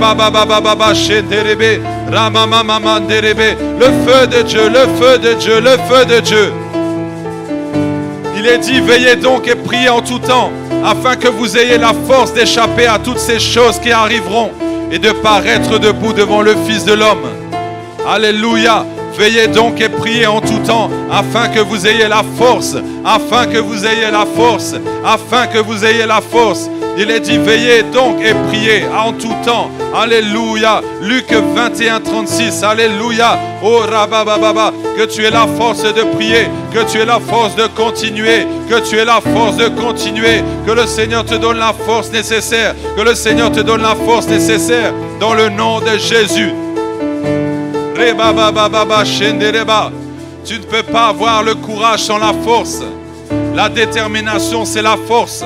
de Dieu. Le feu de Dieu. Le feu de Dieu. Il est dit, veillez donc et priez en tout temps, afin que vous ayez la force d'échapper à toutes ces choses qui arriveront et de paraître debout devant le Fils de l'homme. Alléluia. Veillez donc et priez en tout temps, afin que vous ayez la force, afin que vous ayez la force, afin que vous ayez la force. Il est dit, veillez donc et priez en tout temps. Alléluia. Luc 21, 36. Alléluia. Oh Rabababa. Que tu aies la force de prier. Que tu aies la force de continuer. Que tu aies la force de continuer. Que le Seigneur te donne la force nécessaire. Que le Seigneur te donne la force nécessaire. Dans le nom de Jésus. Rebabababa shendereba. Tu ne peux pas avoir le courage sans la force. La détermination, c'est la force.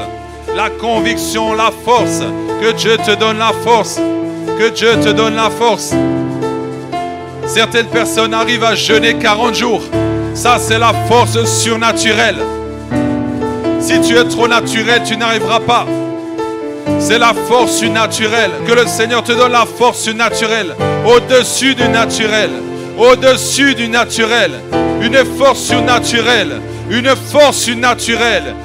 La conviction, la force. Que Dieu te donne la force. Que Dieu te donne la force. Certaines personnes arrivent à jeûner 40 jours. Ça, c'est la force surnaturelle. Si tu es trop naturel, tu n'arriveras pas. C'est la force surnaturelle. Que le Seigneur te donne la force surnaturelle. Au-dessus du naturel. Au-dessus du naturel. Une force surnaturelle. Une force surnaturelle.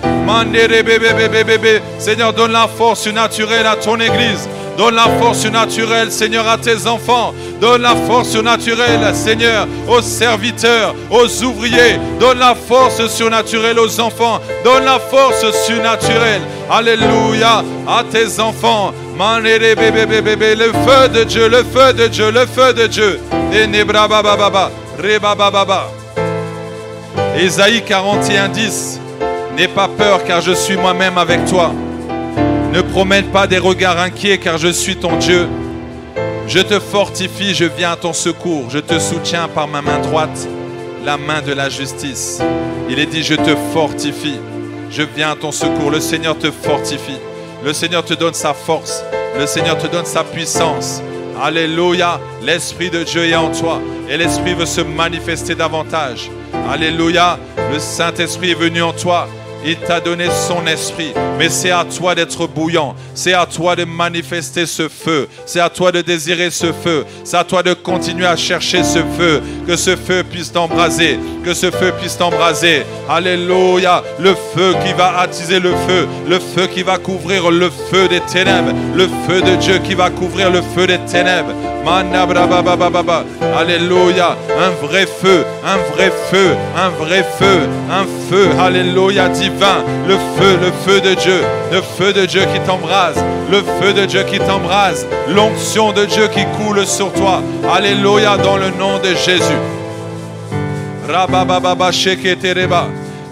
Seigneur, donne la force surnaturelle à ton église. Donne la force surnaturelle, Seigneur, à tes enfants. Donne la force surnaturelle, Seigneur, aux serviteurs, aux ouvriers. Donne la force surnaturelle aux enfants. Donne la force surnaturelle, alléluia, à tes enfants. Le feu de Dieu, le feu de Dieu, le feu de Dieu. Ésaïe 41, 10. N'aie pas peur car je suis moi-même avec toi. Ne promène pas des regards inquiets car je suis ton Dieu. Je te fortifie, je viens à ton secours. Je te soutiens par ma main droite, la main de la justice. Il est dit, je te fortifie. Je viens à ton secours. Le Seigneur te fortifie. Le Seigneur te donne sa force. Le Seigneur te donne sa puissance. Alléluia. L'Esprit de Dieu est en toi. Et l'Esprit veut se manifester davantage. Alléluia. Le Saint-Esprit est venu en toi. Il t'a donné son esprit, mais c'est à toi d'être bouillant, c'est à toi de manifester ce feu, c'est à toi de désirer ce feu, c'est à toi de continuer à chercher ce feu, que ce feu puisse t'embraser, que ce feu puisse t'embraser. Alléluia, le feu qui va attiser le feu qui va couvrir le feu des ténèbres, le feu de Dieu qui va couvrir le feu des ténèbres. Alléluia, un vrai feu, un vrai feu, un vrai feu, un feu, alléluia, divin, le feu de Dieu, le feu de Dieu qui t'embrase, le feu de Dieu qui t'embrase, l'onction de Dieu qui coule sur toi, alléluia, dans le nom de Jésus.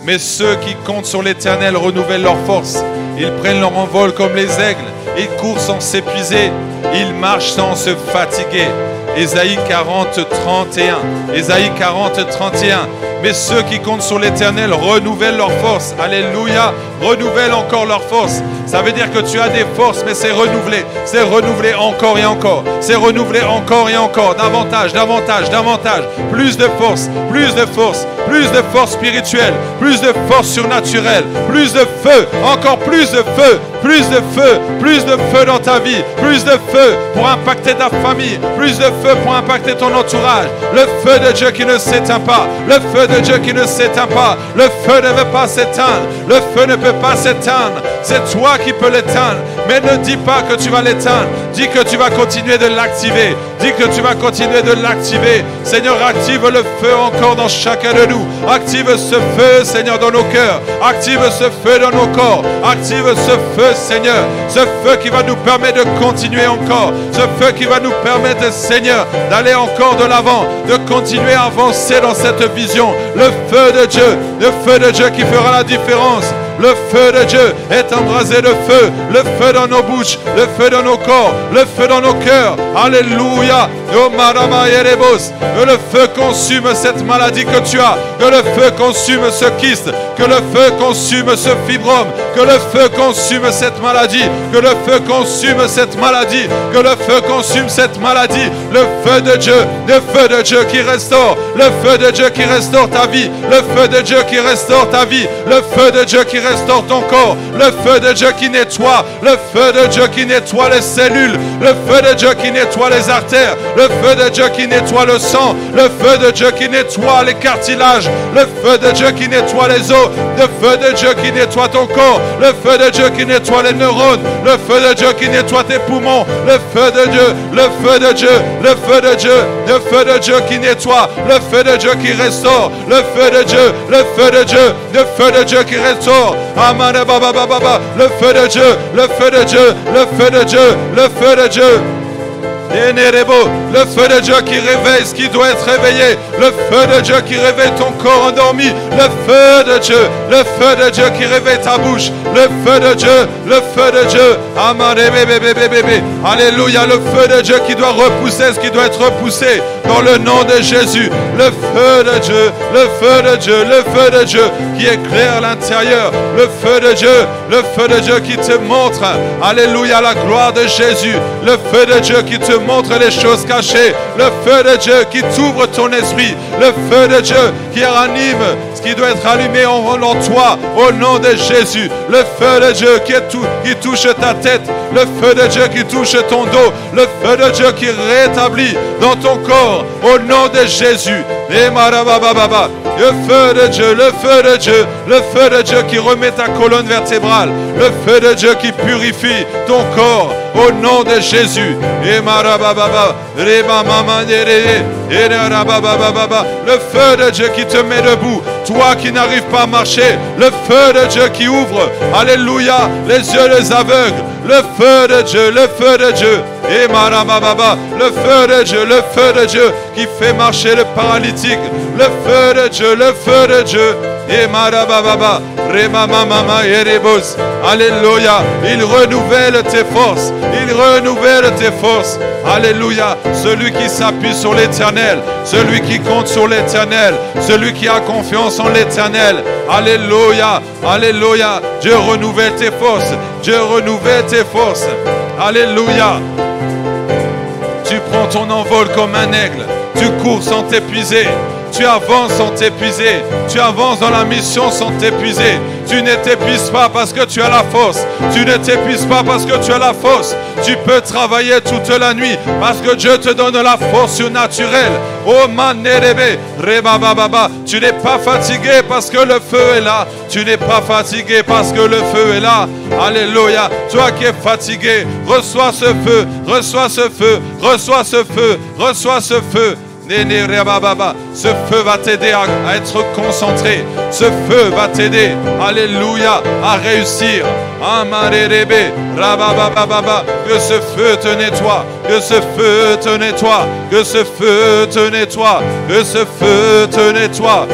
Mais ceux qui comptent sur l'Éternel renouvellent leur force, ils prennent leur envol comme les aigles, ils courent sans s'épuiser, ils marchent sans se fatiguer. Ésaïe 40, 31. Ésaïe 40, 31. Mais ceux qui comptent sur l'Éternel renouvellent leur force. Alléluia. Renouvellent encore leur force. Ça veut dire que tu as des forces, mais c'est renouvelé. C'est renouvelé encore et encore. C'est renouvelé encore et encore. Davantage, davantage, davantage. Plus de force, plus de force, plus de force spirituelle, plus de force surnaturelle, plus de feu, encore plus de feu, plus de feu, plus de feu dans ta vie, plus de feu pour impacter ta famille, plus de feu pour impacter ton entourage. Le feu de Dieu qui ne s'éteint pas, le feu de Dieu qui ne s'éteint pas, le feu ne veut pas s'éteindre, le feu ne peut pas s'éteindre, c'est toi qui peux l'éteindre, mais ne dis pas que tu vas l'éteindre, dis que tu vas continuer de l'activer, dis que tu vas continuer de l'activer. Seigneur, active le feu encore dans chacun de nous, active ce feu, Seigneur, dans nos cœurs, active ce feu dans nos corps, active ce feu, Seigneur, ce feu qui va nous permettre de continuer encore, ce feu qui va nous permettre, Seigneur, d'aller encore de l'avant, de continuer à avancer dans cette vision, le feu de Dieu qui fera la différence, Le feu de Dieu est embrasé de feu. Le feu dans nos bouches, le feu dans nos corps, le feu dans nos cœurs. Alléluia. Que le feu consume cette maladie que tu as. Que le feu consume ce kyste. Que le feu consume ce fibrome. Que le feu consume cette maladie. Que le feu consume cette maladie. Que le feu consume cette maladie. Le feu de Dieu qui restaure. Le feu de Dieu qui restaure ta vie. Le feu de Dieu qui restaure ta vie. Le feu de Dieu qui restaure ton corps. Le feu de Dieu qui nettoie. Le feu de Dieu qui nettoie les cellules. Le feu de Dieu qui nettoie les artères. Le feu de Dieu qui nettoie le sang. Le feu de Dieu qui nettoie les cartilages. Le feu de Dieu qui nettoie les os. Le feu de Dieu qui nettoie ton corps. Le feu de Dieu qui nettoie les neurones. Le feu de Dieu qui nettoie tes poumons. Le feu de Dieu. Le feu de Dieu. Le feu de Dieu. Le feu de Dieu qui nettoie. Le feu de Dieu qui restaure. Le feu de Dieu. Le feu de Dieu. Le feu de Dieu qui restaure. Amen. Le feu de Dieu. Le feu de Dieu. Le feu de Dieu. Le feu de Dieu. Le feu de Dieu qui réveille ce qui doit être réveillé. Le feu de Dieu qui réveille ton corps endormi. Le feu de Dieu qui réveille ta bouche. Le feu de Dieu, le feu de Dieu. Alléluia, le feu de Dieu qui doit repousser ce qui doit être repoussé dans le nom de Jésus. Le feu de Dieu, le feu de Dieu, le feu de Dieu qui éclaire l'intérieur. Le feu de Dieu qui te montre, alléluia, la gloire de Jésus. Le feu de Dieu qui te montre les choses cachées. Le feu de Dieu qui t'ouvre ton esprit. Le feu de Dieu qui ranime ce qui doit être allumé en toi au nom de Jésus. Le feu de Dieu qui touche ta tête. Le feu de Dieu qui touche ton dos. Le feu de Dieu qui rétablit dans ton corps au nom de Jésus. Et marabababa. Le feu de Dieu, le feu de Dieu, le feu de Dieu qui remet ta colonne vertébrale. Le feu de Dieu qui purifie ton corps au nom de Jésus. Et marabababa. Le feu de Dieu qui te met debout. Toi qui n'arrives pas à marcher. Le feu de Dieu qui ouvre, alléluia, les yeux des aveugles. Le feu de Dieu, le feu de Dieu. Et marabababa. Le feu de Dieu qui fait marcher le paralytique. Le feu de Dieu, le feu de Dieu. Et marabababa. Remamamama erebos. Alléluia. Il renouvelle tes forces. Il renouvelle tes forces. Alléluia. Celui qui s'appuie sur l'Éternel. Celui qui compte sur l'Éternel. Celui qui a confiance en l'Éternel. Alléluia. Alléluia. Dieu renouvelle tes forces. Dieu renouvelle tes forces. Alléluia. Tu prends ton envol comme un aigle. Tu cours sans t'épuiser. Tu avances sans t'épuiser. Tu avances dans la mission sans t'épuiser. Tu ne t'épuises pas parce que tu as la force. Tu ne t'épuises pas parce que tu as la force. Tu peux travailler toute la nuit parce que Dieu te donne la force surnaturelle. Oh manerebe, rebababa. Tu n'es pas fatigué parce que le feu est là. Tu n'es pas fatigué parce que le feu est là. Alléluia. Toi qui es fatigué, reçois ce feu, reçois ce feu, reçois ce feu, reçois ce feu. Ce feu va t'aider à être concentré. Ce feu va t'aider, alléluia, à réussir. Que ce feu te nettoie. Que ce feu te nettoie. Que ce feu te nettoie. Que ce feu te nettoie.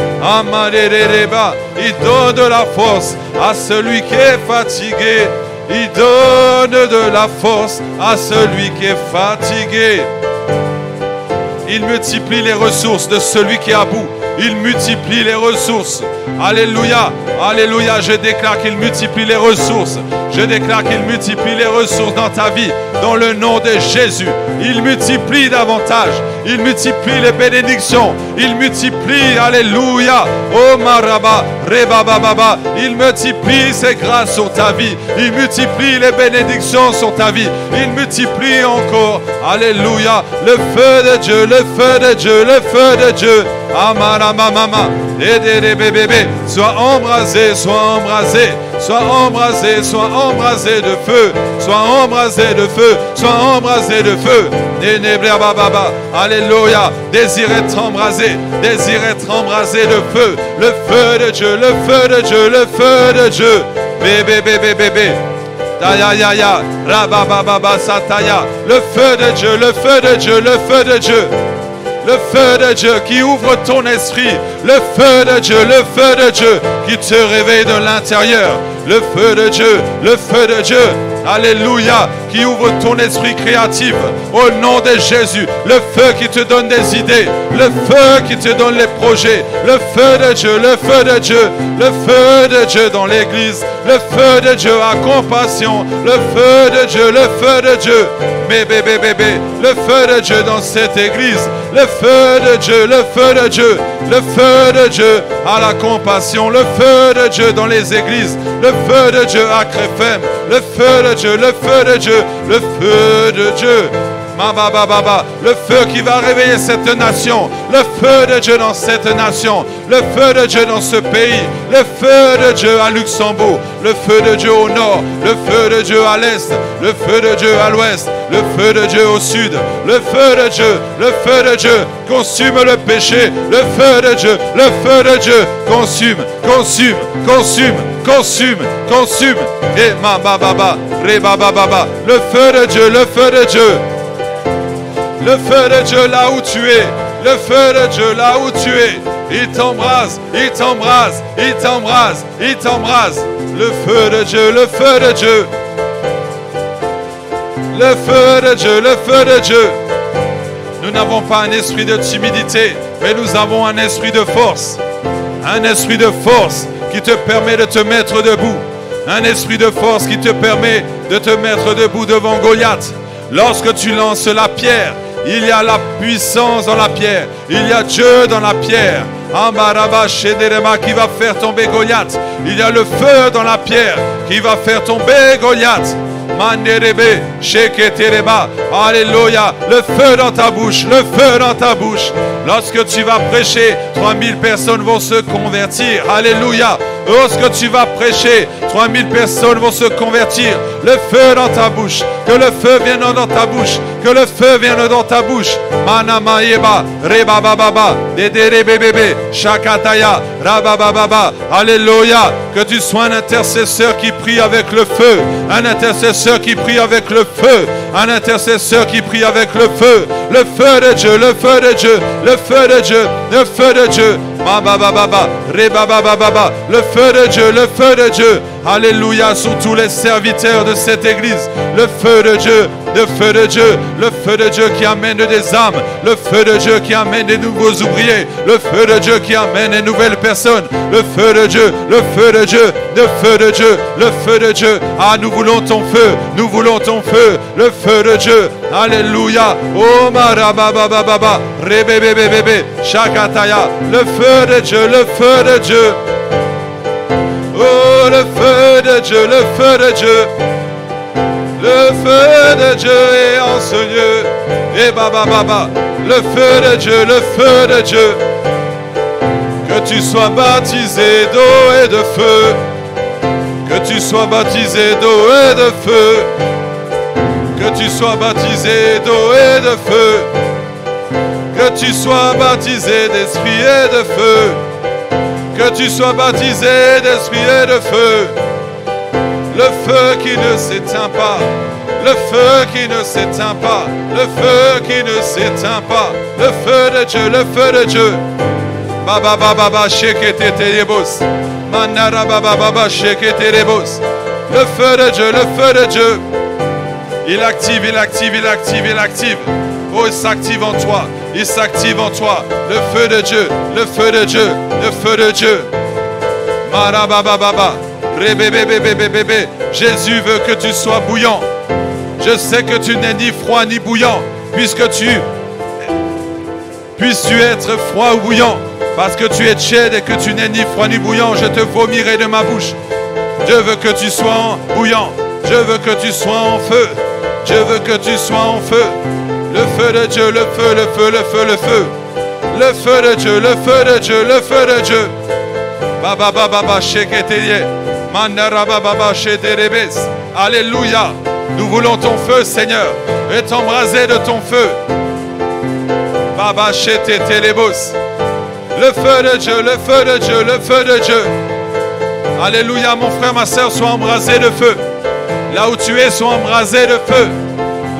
Il donne de la force à celui qui est fatigué. Il donne de la force à celui qui est fatigué. Il multiplie les ressources de celui qui est à bout. Il multiplie les ressources. Alléluia. Alléluia. Je déclare qu'il multiplie les ressources. Je déclare qu'il multiplie les ressources dans ta vie. Dans le nom de Jésus. Il multiplie davantage. Il multiplie les bénédictions. Il multiplie. Alléluia. Oh maraba. Rebababa. Il multiplie ses grâces sur ta vie. Il multiplie les bénédictions sur ta vie. Il multiplie encore. Alléluia. Le feu de Dieu. Le feu de Dieu. Le feu de Dieu. Amaramamama. Bébé. Sois embrasé, sois embrasé, sois embrasé, sois embrasé de feu, sois embrasé de feu, sois embrasé de feu. Alléluia. Désire être embrasé de feu. Le feu de Dieu, le feu de Dieu, le feu de Dieu. Bébé. Taya, rabababa sataya. Le feu de Dieu, le feu de Dieu, le feu de Dieu. le feu de Dieu qui ouvre ton esprit, le feu de Dieu qui te réveille de l'intérieur, le feu de Dieu, alléluia, qui ouvre ton esprit créatif, au nom de Jésus, le feu qui te donne des idées, le feu qui te donne les projets, le feu de Dieu, le feu de Dieu, le feu de Dieu dans l'église, le feu de Dieu à compassion, le feu de Dieu, bébé, le feu de Dieu dans cette église, le feu de Dieu, le feu de Dieu, le feu de Dieu à la compassion, le feu de Dieu dans les églises, le feu de Dieu à Créphem, le feu de Dieu, le feu de Dieu, le feu de Dieu. Le feu qui va réveiller cette nation, le feu de Dieu dans cette nation, le feu de Dieu dans ce pays, le feu de Dieu à Luxembourg, le feu de Dieu au nord, le feu de Dieu à l'est, le feu de Dieu à l'ouest, le feu de Dieu au sud, le feu de Dieu consume le péché, le feu de Dieu consume, et le feu de Dieu, le feu de Dieu là où tu es, le feu de Dieu là où tu es, il t'embrase, le feu de Dieu, le feu de Dieu, le feu de Dieu. Nous n'avons pas un esprit de timidité, mais nous avons un esprit de force qui te permet de te mettre debout, un esprit de force qui te permet de te mettre debout devant Goliath. Lorsque tu lances la pierre, il y a la puissance dans la pierre. Il y a Dieu dans la pierre. Qui va faire tomber Goliath. Il y a le feu dans la pierre qui va faire tomber Goliath. Alléluia. Le feu dans ta bouche. Le feu dans ta bouche. Lorsque tu vas prêcher, 3000 personnes vont se convertir. Alléluia. Lorsque tu vas prêcher, 3000 personnes vont se convertir. Le feu dans ta bouche. Que le feu vienne dans ta bouche. Que le feu vienne dans ta bouche. Manamaïba, Rebababa, Dederebebebe, Shakataya, Rabababa. Alléluia. Que tu sois un intercesseur qui prie avec le feu. Un intercesseur qui prie avec le feu. Un intercesseur qui prie avec le feu. Le feu de Dieu, le feu de Dieu, le feu de Dieu, le feu de Dieu. Mabababa, Rebababa, le feu de Dieu, le feu de Dieu. Alléluia sur tous les serviteurs de cette église. Le feu de Dieu, le feu de Dieu, le feu de Dieu qui amène des âmes. Le feu de Dieu qui amène des nouveaux ouvriers. Le feu de Dieu qui amène des nouvelles personnes. Le feu de Dieu, le feu de Dieu, le feu de Dieu, le feu de Dieu. Ah, nous voulons ton feu, nous voulons ton feu, le feu de Dieu. Alléluia. Oh, marabababa, rebebebebe, shakataya. Le feu de Dieu, le feu de Dieu. Oh, le feu de Dieu, le feu de Dieu. Le feu de Dieu est en ce lieu. Et baba, le feu de Dieu, le feu de Dieu. Que tu sois baptisé d'eau et de feu. Que tu sois baptisé d'eau et de feu. Que tu sois baptisé d'eau et de feu. Que tu sois baptisé d'esprit et de feu. Que tu sois baptisé d'esprit et de feu. Le feu qui ne s'éteint pas. Le feu qui ne s'éteint pas. Le feu qui ne s'éteint pas. Le feu de Dieu, le feu de Dieu. Baba baba sheketetelebos. Manara baba baba sheketelebos. Le feu de Dieu, le feu de Dieu. Il active, il active, il active, il active. Oh, il s'active en toi. Il s'active en toi. Le feu de Dieu, le feu de Dieu, le feu de Dieu. Marabababa. Rébébébébébébé. Jésus veut que tu sois bouillant. Je sais que tu n'es ni froid ni bouillant. Puisses-tu être froid ou bouillant. Parce que tu es tiède et que tu n'es ni froid ni bouillant. Je te vomirai de ma bouche. Je veux que tu sois en bouillant. Je veux que tu sois en feu. Je veux que tu sois en feu. Le feu de Dieu, le feu, le feu, le feu, le feu. Le feu de Dieu, le feu de Dieu, le feu de Dieu. Baba baba sheketeye. Mandara baba sheterebes. Alléluia. Nous voulons ton feu, Seigneur. Et t'embraser de ton feu. Baba shetetelebos. Le feu de Dieu, le feu de Dieu, le feu de Dieu. Alléluia, mon frère, ma soeur, sois embrasé de feu. Là où tu es, sois embrasé de feu.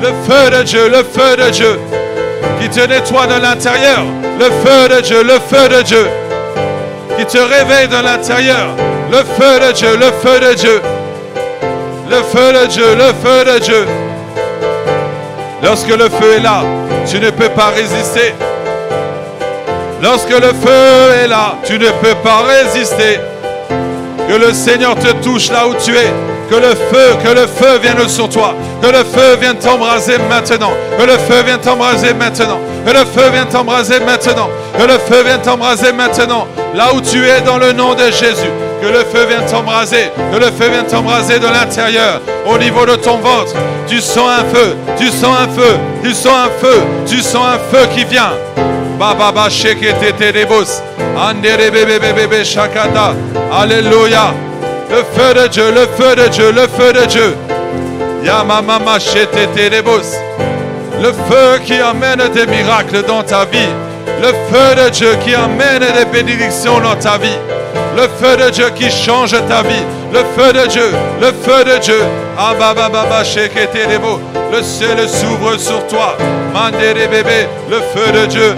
Le feu de Dieu, le feu de Dieu. qui te nettoie de l'intérieur. Le feu de Dieu, le feu de Dieu, qui te réveille de l'intérieur. Le feu de Dieu, le feu de Dieu. Le feu de Dieu, le feu de Dieu. Lorsque le feu est là, tu ne peux pas résister. Lorsque le feu est là, tu ne peux pas résister. Que le Seigneur te touche là où tu es. Que le feu vienne sur toi. Que le feu vienne t'embraser maintenant. Que le feu vienne t'embraser maintenant. Que le feu vienne t'embraser maintenant. Que le feu vienne t'embraser maintenant. Là où tu es dans le nom de Jésus. Que le feu vienne t'embraser. Que le feu vienne t'embraser de l'intérieur. Au niveau de ton ventre. Tu sens un feu. Tu sens un feu. Tu sens un feu. Tu sens un feu qui vient. Baba shekete debos. Andere bebe bebe shakata. Alléluia. Le feu de Dieu, le feu de Dieu, le feu de Dieu. Yamama shekete debos. Le feu qui amène des miracles dans ta vie. Le feu de Dieu qui amène des bénédictions dans ta vie. Le feu de Dieu qui change ta vie. Le feu de Dieu, le feu de Dieu. Ah baba shekete debos. Le ciel s'ouvre sur toi. Mandere bébé, le feu de Dieu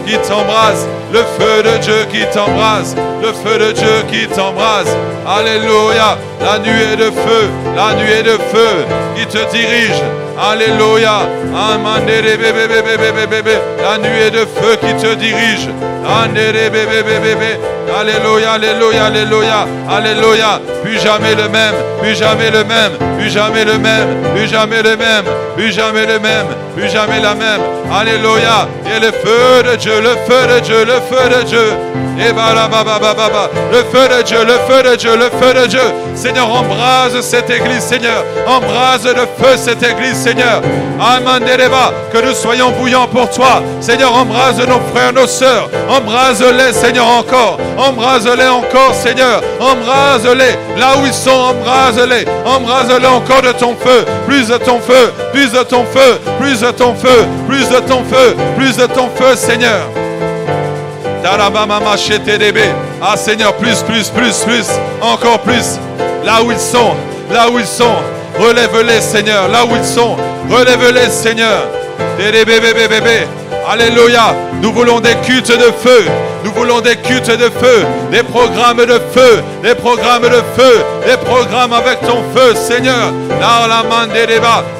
qui t'embrase. Le feu de Dieu qui t'embrase. Le feu de Dieu qui t'embrase. Alléluia. La nuée de feu qui te dirige. Alléluia. Mandere bébé, bébé. La nuée de feu qui te dirige. Mandere bébé. Alléluia, alléluia, alléluia, alléluia. Plus jamais le même, plus jamais le même, plus jamais le même, plus jamais le même, plus jamais le même, plus jamais la même. Alléluia. Et le feu de Dieu, le feu de Dieu, le feu de Dieu. Et le feu de Dieu, le feu de Dieu, le feu de Dieu. Seigneur, embrase cette église, Seigneur. Embrase de feu cette église, Seigneur. Amandereba, que nous soyons bouillants pour toi. Seigneur, embrase nos frères, nos sœurs. Embrase-les, Seigneur, encore. Embrase-les encore, Seigneur. Embrase-les là où ils sont. Embrase-les. Embrase-les encore de ton feu. Plus de ton feu. Plus de ton feu. Plus de ton feu. Plus de ton feu. Plus de ton feu, Seigneur. Ah Seigneur, plus, encore plus, là où ils sont, relève-les Seigneur, là où ils sont, relève-les Seigneur. Alléluia, nous voulons des cultes de feu, nous voulons des cultes de feu, des programmes de feu, des programmes de feu, des programmes avec ton feu Seigneur.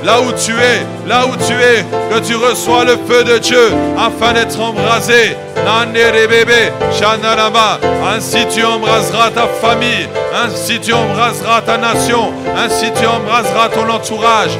Là où tu es, que tu reçois le feu de Dieu afin d'être embrasé. Ainsi tu embraseras ta famille, ainsi tu embraseras ta nation, ainsi tu embraseras ton entourage.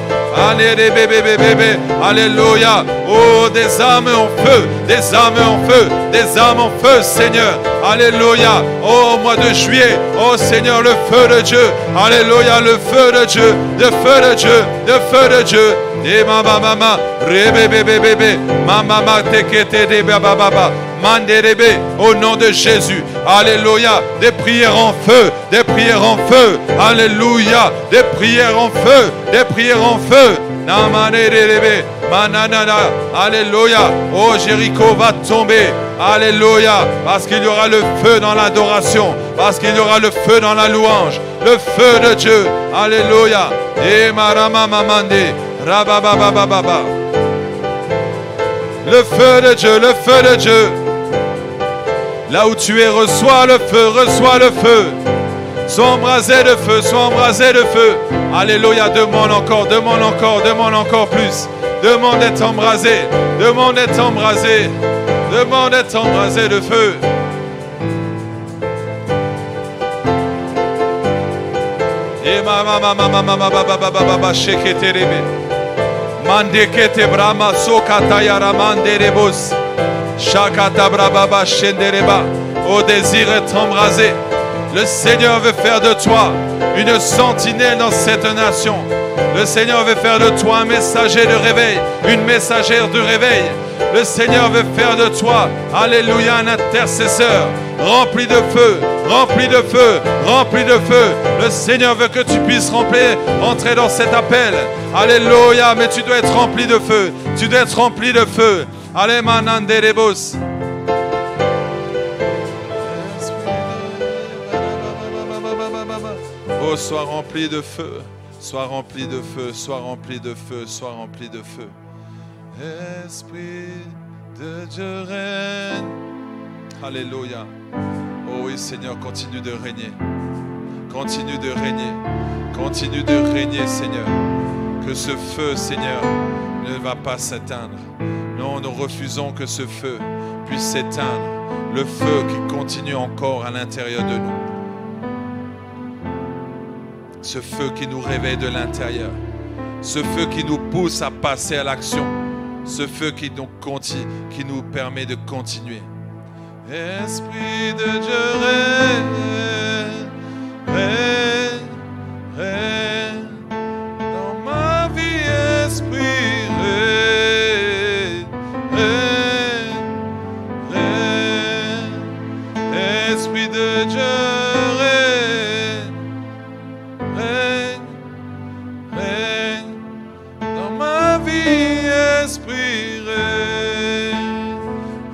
Alléluia. Oh, des âmes en feu, des âmes en feu, des âmes en feu, Seigneur. Alléluia. Oh, au mois de juillet, oh Seigneur, le feu de Dieu. Alléluia, le feu de Dieu, le feu de Dieu, le feu de Dieu. Et mama, rebébébébé, mama, tekete de baba. Manderebe, au nom de Jésus. Alléluia. Des prières en feu. Des prières en feu. Alléluia. Des prières en feu. Des prières en feu. Namanderebe. Mananana. Alléluia. Oh, Jéricho va tomber. Alléluia. Parce qu'il y aura le feu dans l'adoration. Parce qu'il y aura le feu dans la louange. Le feu de Dieu. Alléluia. Et marama mamande. Rabababababa. Le feu de Dieu, le feu de Dieu. Là où tu es, reçois le feu, reçois le feu. Sois embrasé de feu, sois embrasé de feu. Alléluia, demande encore plus. Demande d'être embrasé, demande d'être embrasé, demande d'être embrasé de feu. Et mama sheketerebe. Mandekete brama sokata ramande rebos. Shakata brababa shendereba. Au désir est embrasé. Le Seigneur veut faire de toi une sentinelle dans cette nation. Le Seigneur veut faire de toi un messager de réveil, une messagère de réveil. Le Seigneur veut faire de toi, alléluia, un intercesseur rempli de feu, rempli de feu, rempli de feu. Le Seigneur veut que tu puisses rentrer dans cet appel. Alléluia, mais tu dois être rempli de feu. Tu dois être rempli de feu. Allez, mananderebos. Oh, sois rempli de feu. Sois rempli de feu, sois rempli de feu, sois rempli de feu. Esprit de Dieu règne. Alléluia. Oh oui, Seigneur, continue de régner. Continue de régner. Continue de régner, Seigneur. Que ce feu, Seigneur, ne va pas s'éteindre. Non, nous refusons que ce feu puisse s'éteindre. Le feu qui continue encore à l'intérieur de nous. Ce feu qui nous réveille de l'intérieur. Ce feu qui nous pousse à passer à l'action. Ce feu qui nous permet de continuer. Esprit de Dieu règne, règne, règne. Dans ma vie, Esprit règne, règne, règne. Esprit de Dieu règne, règne, règne. Dans ma vie, Esprit règne,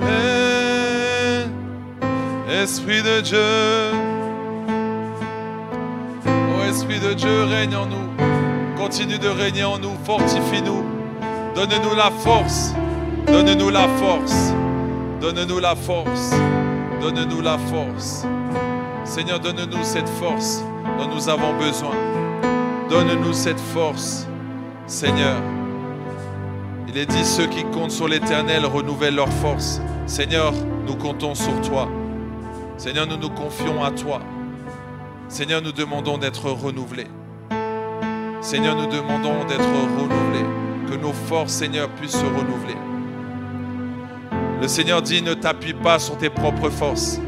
règne. Esprit de Dieu. Oh, Esprit de Dieu, règne en nous. Continue de régner en nous. Fortifie-nous. Donne-nous la force. Donne-nous la force. Donne-nous la force. Donne-nous la force. Seigneur, donne-nous cette force dont nous avons besoin. Donne-nous cette force, Seigneur. Il est dit, ceux qui comptent sur l'Éternel renouvellent leur force. Seigneur, nous comptons sur toi. Seigneur, nous nous confions à toi. Seigneur, nous demandons d'être renouvelés. Seigneur, nous demandons d'être renouvelés. Que nos forces, Seigneur, puissent se renouveler. Le Seigneur dit, ne t'appuie pas sur tes propres forces.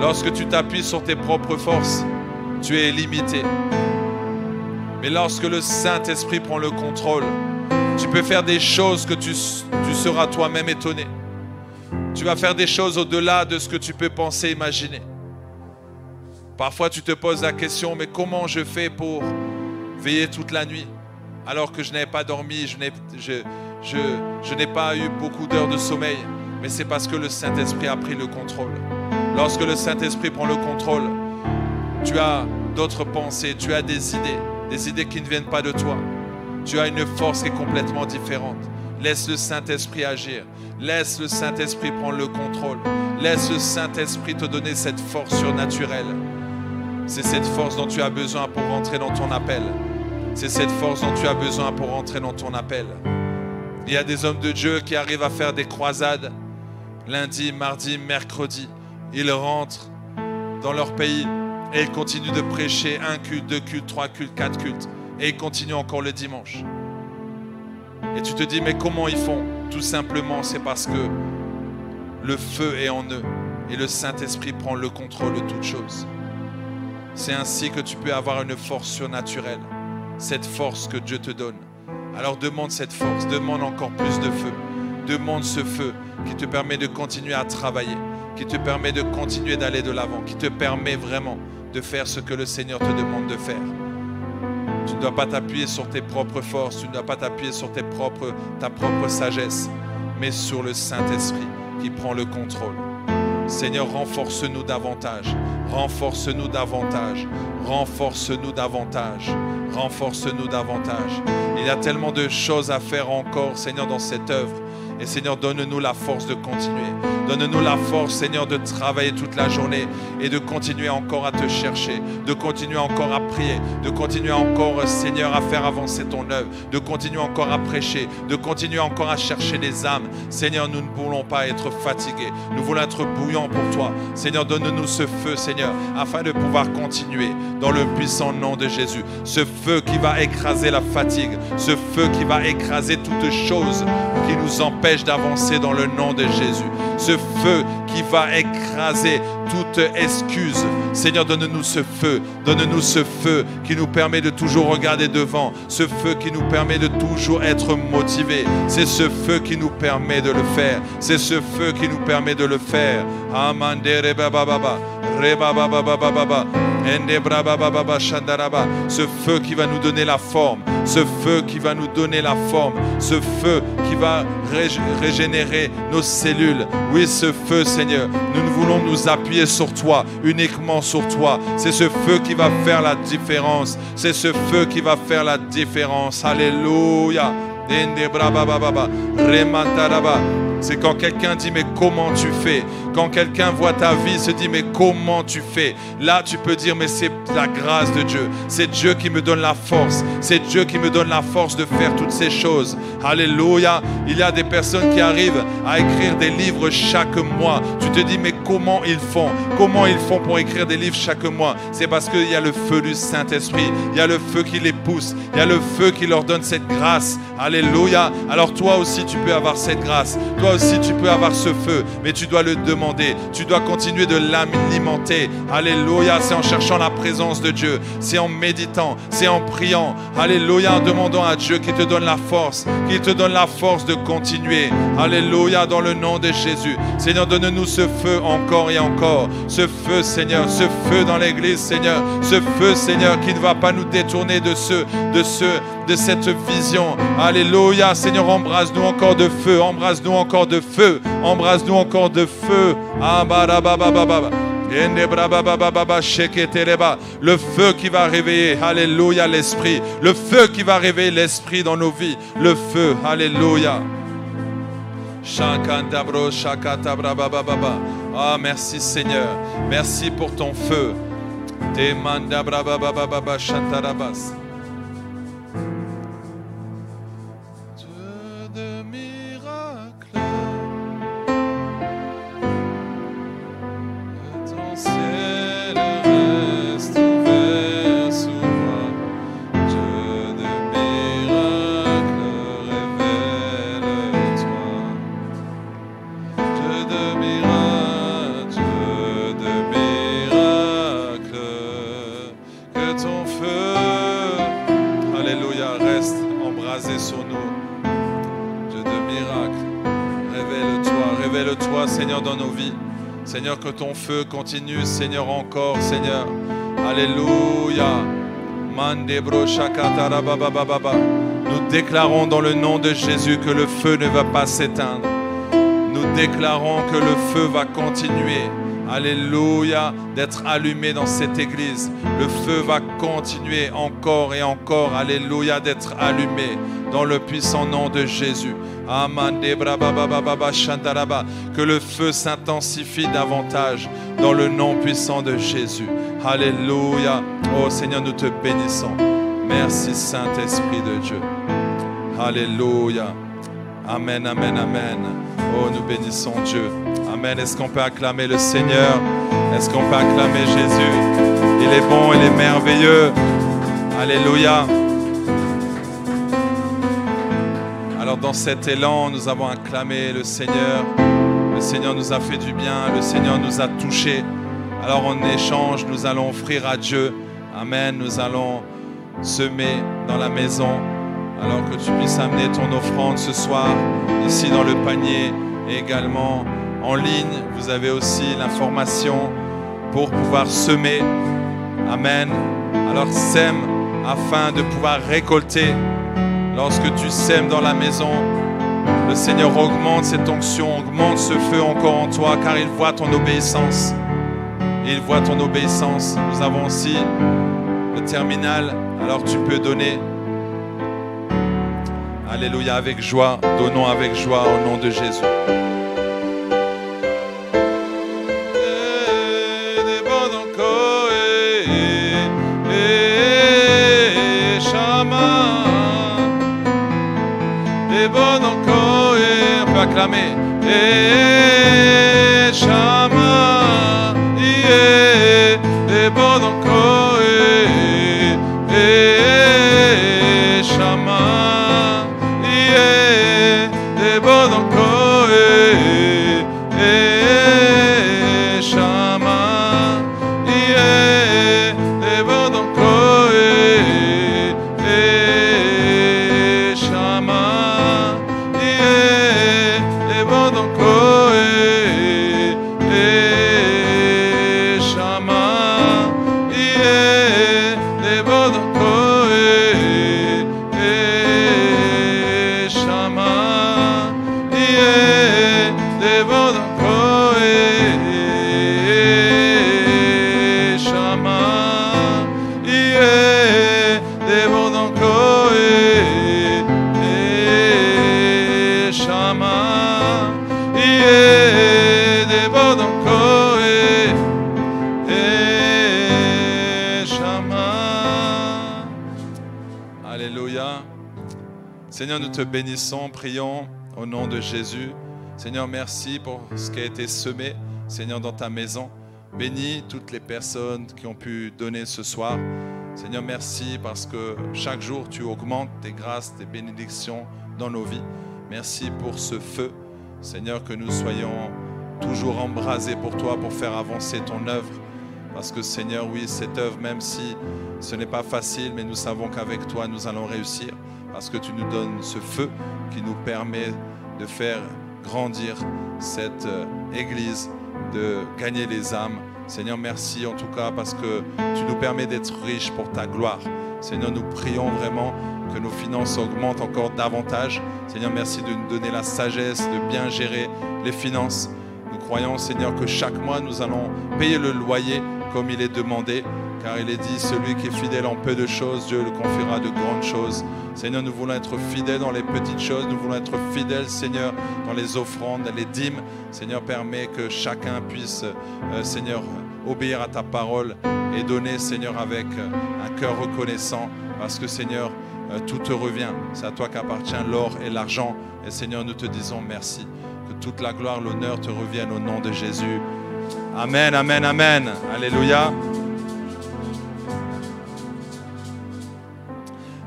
Lorsque tu t'appuies sur tes propres forces, tu es limité. Mais lorsque le Saint-Esprit prend le contrôle, tu peux faire des choses que tu seras toi-même étonné. Tu vas faire des choses au-delà de ce que tu peux penser, imaginer. Parfois, tu te poses la question, mais comment je fais pour veiller toute la nuit alors que je n'avais pas dormi, je n'ai pas eu beaucoup d'heures de sommeil. Mais c'est parce que le Saint-Esprit a pris le contrôle. Lorsque le Saint-Esprit prend le contrôle, tu as d'autres pensées, tu as des idées qui ne viennent pas de toi. Tu as une force qui est complètement différente. Laisse le Saint-Esprit agir. Laisse le Saint-Esprit prendre le contrôle. Laisse le Saint-Esprit te donner cette force surnaturelle. C'est cette force dont tu as besoin pour rentrer dans ton appel. C'est cette force dont tu as besoin pour rentrer dans ton appel. Il y a des hommes de Dieu qui arrivent à faire des croisades lundi, mardi, mercredi. Ils rentrent dans leur pays et ils continuent de prêcher 1 culte, 2 cultes, 3 cultes, 4 cultes. Et ils continuent encore le dimanche. Et tu te dis, mais comment ils font? Tout simplement, c'est parce que le feu est en eux et le Saint-Esprit prend le contrôle de toutes choses. C'est ainsi que tu peux avoir une force surnaturelle, cette force que Dieu te donne. Alors demande cette force, demande encore plus de feu. Demande ce feu qui te permet de continuer à travailler, qui te permet de continuer d'aller de l'avant, qui te permet vraiment de faire ce que le Seigneur te demande de faire. Tu ne dois pas t'appuyer sur tes propres forces, tu ne dois pas t'appuyer sur ta propre sagesse, mais sur le Saint-Esprit qui prend le contrôle. Seigneur, renforce-nous davantage, renforce-nous davantage, renforce-nous davantage, renforce-nous davantage. Il y a tellement de choses à faire encore, Seigneur, dans cette œuvre. Et Seigneur, donne-nous la force de continuer. Donne-nous la force, Seigneur, de travailler toute la journée et de continuer encore à te chercher, de continuer encore à prier, de continuer encore, Seigneur, à faire avancer ton œuvre, de continuer encore à prêcher, de continuer encore à chercher les âmes. Seigneur, nous ne voulons pas être fatigués, nous voulons être bouillants pour toi. Seigneur, donne-nous ce feu, Seigneur, afin de pouvoir continuer dans le puissant nom de Jésus. Ce feu qui va écraser la fatigue, ce feu qui va écraser toutes choses qui nous empêchent d'avancer dans le nom de Jésus. Ce feu qui va écraser toute excuse. Seigneur, donne-nous ce feu qui nous permet de toujours regarder devant, ce feu qui nous permet de toujours être motivés. C'est ce feu qui nous permet de le faire. C'est ce feu qui nous permet de le faire. Ce feu qui va nous donner la forme, ce feu qui va nous donner la forme, ce feu qui va régénérer nos cellules. Oui, ce feu, Seigneur, nous voulons nous appuyer sur toi, uniquement sur toi. C'est ce feu qui va faire la différence. C'est ce feu qui va faire la différence. Alléluia. C'est quand quelqu'un dit mais comment tu fais? Quand quelqu'un voit ta vie, se dit mais comment tu fais? Là tu peux dire mais c'est la grâce de Dieu. C'est Dieu qui me donne la force. C'est Dieu qui me donne la force de faire toutes ces choses. Alléluia. Il y a des personnes qui arrivent à écrire des livres chaque mois. Tu te dis mais comment ils font? Comment ils font pour écrire des livres chaque mois? C'est parce qu'il y a le feu du Saint-Esprit. Il y a le feu qui les pousse. Il y a le feu qui leur donne cette grâce. Alléluia. Alors toi aussi tu peux avoir cette grâce. Toi aussi tu peux avoir ce feu, mais tu dois le demander. Tu dois continuer de l'alimenter. Alléluia. C'est en cherchant la présence de Dieu. C'est en méditant. C'est en priant. Alléluia. En demandant à Dieu qui te donne la force. Qui te donne la force de continuer. Alléluia. Dans le nom de Jésus. Seigneur, donne-nous ce feu encore et encore. Ce feu, Seigneur. Ce feu dans l'église, Seigneur. Ce feu, Seigneur, qui ne va pas nous détourner de cette vision. Alléluia. Seigneur, embrasse-nous encore de feu. Embrasse-nous encore de feu. Embrasse-nous encore de feu. Le feu qui va réveiller, alléluia, l'esprit. Le feu qui va réveiller l'esprit dans nos vies. Le feu, alléluia. Ah, merci Seigneur. Merci pour ton feu. Dieu de miracles, ton ciel reste ouvert sur moi. Dieu de miracles, révèle-toi. Dieu de miracles, que ton feu, alléluia, reste embrasé sur nous. Dieu de miracles, révèle-toi, Seigneur, dans nos vies. Seigneur, que ton feu continue, Seigneur, encore, Seigneur. Alléluia. Nous déclarons dans le nom de Jésus que le feu ne va pas s'éteindre. Nous déclarons que le feu va continuer. Alléluia, d'être allumé dans cette église. Le feu va continuer encore et encore. Alléluia, d'être allumé dans le puissant nom de Jésus. Que le feu s'intensifie davantage dans le nom puissant de Jésus. Alléluia. Oh Seigneur, nous te bénissons. Merci Saint-Esprit de Dieu. Alléluia. Amen, amen, amen. Oh, nous bénissons Dieu. Amen. Est-ce qu'on peut acclamer le Seigneur? Est-ce qu'on peut acclamer Jésus? Il est bon, il est merveilleux. Alléluia. Alors dans cet élan, nous avons acclamé le Seigneur. Le Seigneur nous a fait du bien. Le Seigneur nous a touchés. Alors en échange, nous allons offrir à Dieu. Amen. Nous allons semer dans la maison. Alors que tu puisses amener ton offrande ce soir, ici dans le panier et également en ligne. Vous avez aussi l'information pour pouvoir semer. Amen. Alors sème afin de pouvoir récolter. Lorsque tu sèmes dans la maison, le Seigneur augmente cette onction, augmente ce feu encore en toi, car il voit ton obéissance. Il voit ton obéissance. Nous avons aussi le terminal, alors tu peux donner. Alléluia, avec joie, donnons avec joie au nom de Jésus. On peut acclamer. Shama, Shama, prier des bords d'encore et Shama. Alléluia. Seigneur, nous te bénissons, prions au nom de Jésus. Seigneur, merci pour ce qui a été semé, Seigneur, dans ta maison. Bénis toutes les personnes qui ont pu donner ce soir. Seigneur, merci parce que chaque jour, tu augmentes tes grâces, tes bénédictions dans nos vies. Merci pour ce feu. Seigneur, que nous soyons toujours embrasés pour toi, pour faire avancer ton œuvre. Parce que Seigneur, oui, cette œuvre, même si ce n'est pas facile, mais nous savons qu'avec toi, nous allons réussir. Parce que tu nous donnes ce feu qui nous permet de faire grandir cette Église, de gagner les âmes. Seigneur, merci en tout cas parce que tu nous permets d'être riches pour ta gloire. Seigneur, nous prions vraiment que nos finances augmentent encore davantage. Seigneur, merci de nous donner la sagesse de bien gérer les finances. Nous croyons, Seigneur, que chaque mois, nous allons payer le loyer comme il est demandé, car il est dit, celui qui est fidèle en peu de choses, Dieu le confiera de grandes choses. Seigneur, nous voulons être fidèles dans les petites choses, nous voulons être fidèles, Seigneur, dans les offrandes, les dîmes. Seigneur, permets que chacun puisse, Seigneur, obéir à ta parole et donner, Seigneur, avec un cœur reconnaissant, parce que, Seigneur, tout te revient. C'est à toi qu'appartient l'or et l'argent. Et Seigneur, nous te disons merci. Que toute la gloire, l'honneur te reviennent au nom de Jésus. Amen, amen, amen. Alléluia.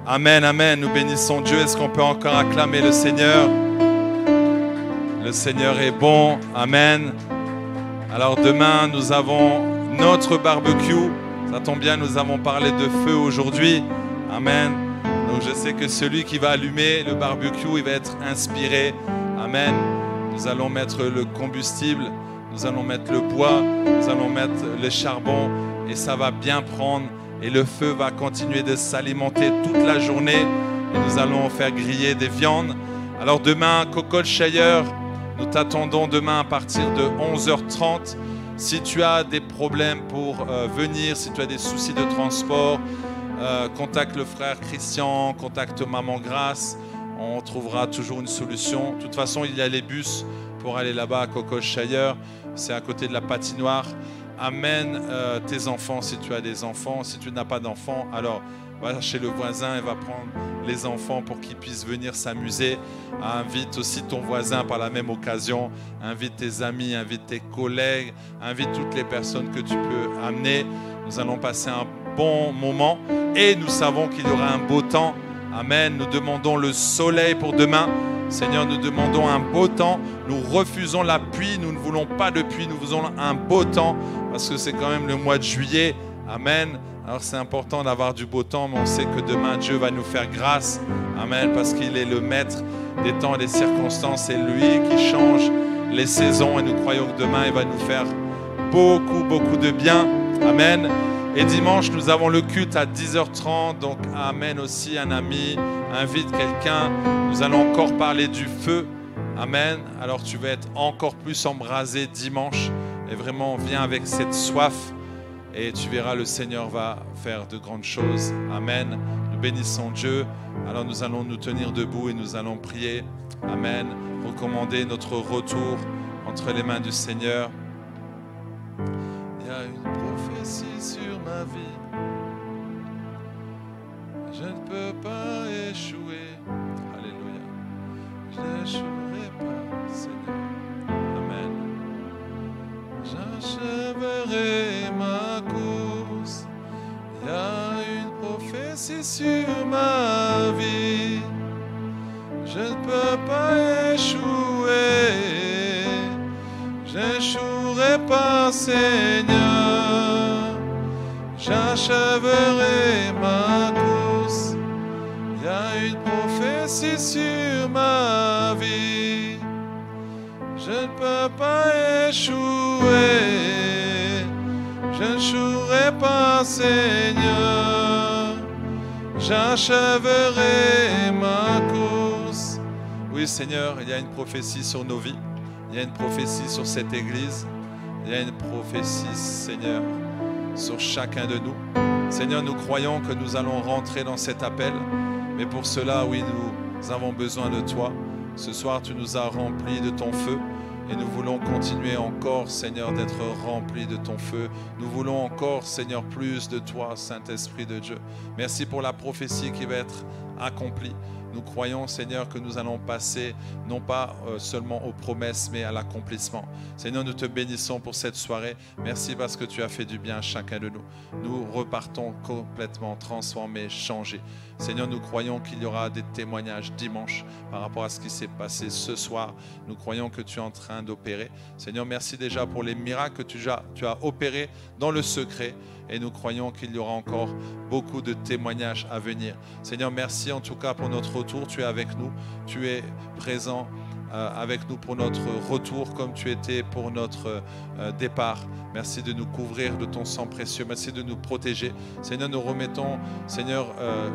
Amen, amen. Nous bénissons Dieu. Est-ce qu'on peut encore acclamer le Seigneur? Le Seigneur est bon. Amen. Alors demain, nous avons notre barbecue. Ça tombe bien, nous avons parlé de feu aujourd'hui. Amen. Donc je sais que celui qui va allumer le barbecue, il va être inspiré. Amen. Nous allons mettre le combustible, nous allons mettre le bois, nous allons mettre le charbon et ça va bien prendre. Et le feu va continuer de s'alimenter toute la journée et nous allons faire griller des viandes. Alors demain, Cocotte Shire, nous t'attendons demain à partir de 11h30. Si tu as des problèmes pour venir, si tu as des soucis de transport, contacte le frère Christian, contacte Maman Grâce. On trouvera toujours une solution. De toute façon, il y a les bus pour aller là-bas à Cocotte Shire. C'est à côté de la patinoire. Amène tes enfants si tu as des enfants. Si tu n'as pas d'enfants, alors va chez le voisin et va prendre les enfants pour qu'ils puissent venir s'amuser. Invite aussi ton voisin par la même occasion. Invite tes amis, invite tes collègues, invite toutes les personnes que tu peux amener. Nous allons passer un bon moment et nous savons qu'il y aura un beau temps. Amen. Nous demandons le soleil pour demain. Seigneur, nous demandons un beau temps. Nous refusons la pluie. Nous ne voulons pas de pluie. Nous voulons un beau temps parce que c'est quand même le mois de juillet. Amen. Alors c'est important d'avoir du beau temps, mais on sait que demain Dieu va nous faire grâce. Amen. Parce qu'il est le maître des temps et des circonstances. C'est lui qui change les saisons et nous croyons que demain il va nous faire beaucoup de bien. Amen. Et dimanche, nous avons le culte à 10h30. Donc amène aussi un ami, invite quelqu'un. Nous allons encore parler du feu. Amen. Alors tu vas être encore plus embrasé dimanche. Et vraiment, viens avec cette soif. Et tu verras, le Seigneur va faire de grandes choses. Amen. Nous bénissons Dieu. Alors nous allons nous tenir debout et nous allons prier. Amen. Recommander notre retour entre les mains du Seigneur. Il y a une prophétie sur ma vie. Je ne peux pas échouer. Alléluia. Je n'échouerai pas, Seigneur. Amen. J'achèverai ma course. Il y a une prophétie sur ma vie. Je ne peux pas échouer. J'échouerai pas, Seigneur. J'achèverai ma course. Il y a une prophétie sur ma vie. Je ne peux pas échouer. Je n'échouerai pas, Seigneur. J'achèverai ma course. Oui, Seigneur, il y a une prophétie sur nos vies. Il y a une prophétie sur cette Église. Il y a une prophétie, Seigneur, sur chacun de nous. Seigneur, nous croyons que nous allons rentrer dans cet appel. Mais pour cela, oui, nous avons besoin de toi. Ce soir, tu nous as remplis de ton feu. Et nous voulons continuer encore, Seigneur, d'être remplis de ton feu. Nous voulons encore, Seigneur, plus de toi, Saint-Esprit de Dieu. Merci pour la prophétie qui va être accomplie. Nous croyons, Seigneur, que nous allons passer non pas seulement aux promesses, mais à l'accomplissement. Seigneur, nous te bénissons pour cette soirée. Merci parce que tu as fait du bien à chacun de nous. Nous repartons complètement transformés, changés. Seigneur, nous croyons qu'il y aura des témoignages dimanche par rapport à ce qui s'est passé ce soir. Nous croyons que tu es en train d'opérer. Seigneur, merci déjà pour les miracles que tu as opérés dans le secret. Et nous croyons qu'il y aura encore beaucoup de témoignages à venir. Seigneur, merci en tout cas pour notre retour. Tu es avec nous. Tu es présent avec nous pour notre retour comme tu étais pour notre départ. Merci de nous couvrir de ton sang précieux. Merci de nous protéger. Seigneur, nous remettons, Seigneur,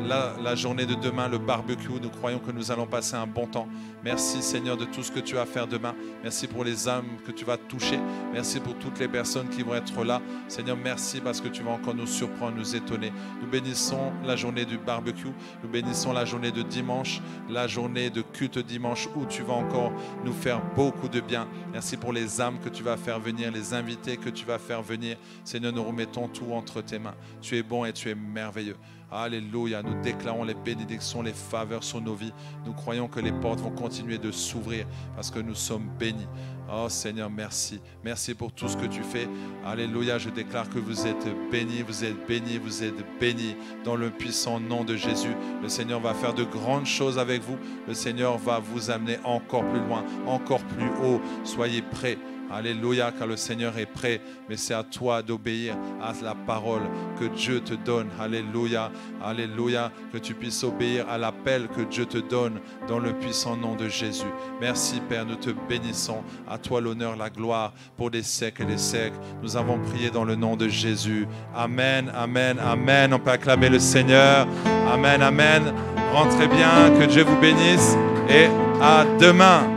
la journée de demain, le barbecue. Nous croyons que nous allons passer un bon temps. Merci, Seigneur, de tout ce que tu vas faire demain. Merci pour les âmes que tu vas toucher. Merci pour toutes les personnes qui vont être là. Seigneur, merci parce que tu vas encore nous surprendre, nous étonner. Nous bénissons la journée du barbecue. Nous bénissons la journée de dimanche, la journée de culte dimanche où tu vas encore nous faire beaucoup de bien. Merci pour les âmes que tu vas faire venir, les invités que tu vas faire venir. Seigneur, nous remettons tout entre tes mains. Tu es bon et tu es merveilleux. Alléluia, nous déclarons les bénédictions, les faveurs sur nos vies. Nous croyons que les portes vont continuer de s'ouvrir parce que nous sommes bénis. Oh Seigneur, merci. Merci pour tout ce que tu fais. Alléluia, je déclare que vous êtes bénis, vous êtes bénis, vous êtes bénis dans le puissant nom de Jésus. Le Seigneur va faire de grandes choses avec vous. Le Seigneur va vous amener encore plus loin, encore plus haut. Soyez prêts. Alléluia, car le Seigneur est prêt, mais c'est à toi d'obéir à la parole que Dieu te donne. Alléluia, alléluia, que tu puisses obéir à l'appel que Dieu te donne dans le puissant nom de Jésus. Merci Père, nous te bénissons. À toi l'honneur, la gloire pour des siècles et des siècles. Nous avons prié dans le nom de Jésus. Amen, amen, amen. On peut acclamer le Seigneur. Amen, amen. Rentrez bien, que Dieu vous bénisse et à demain.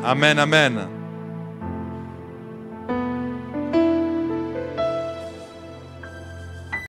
Amen, amen.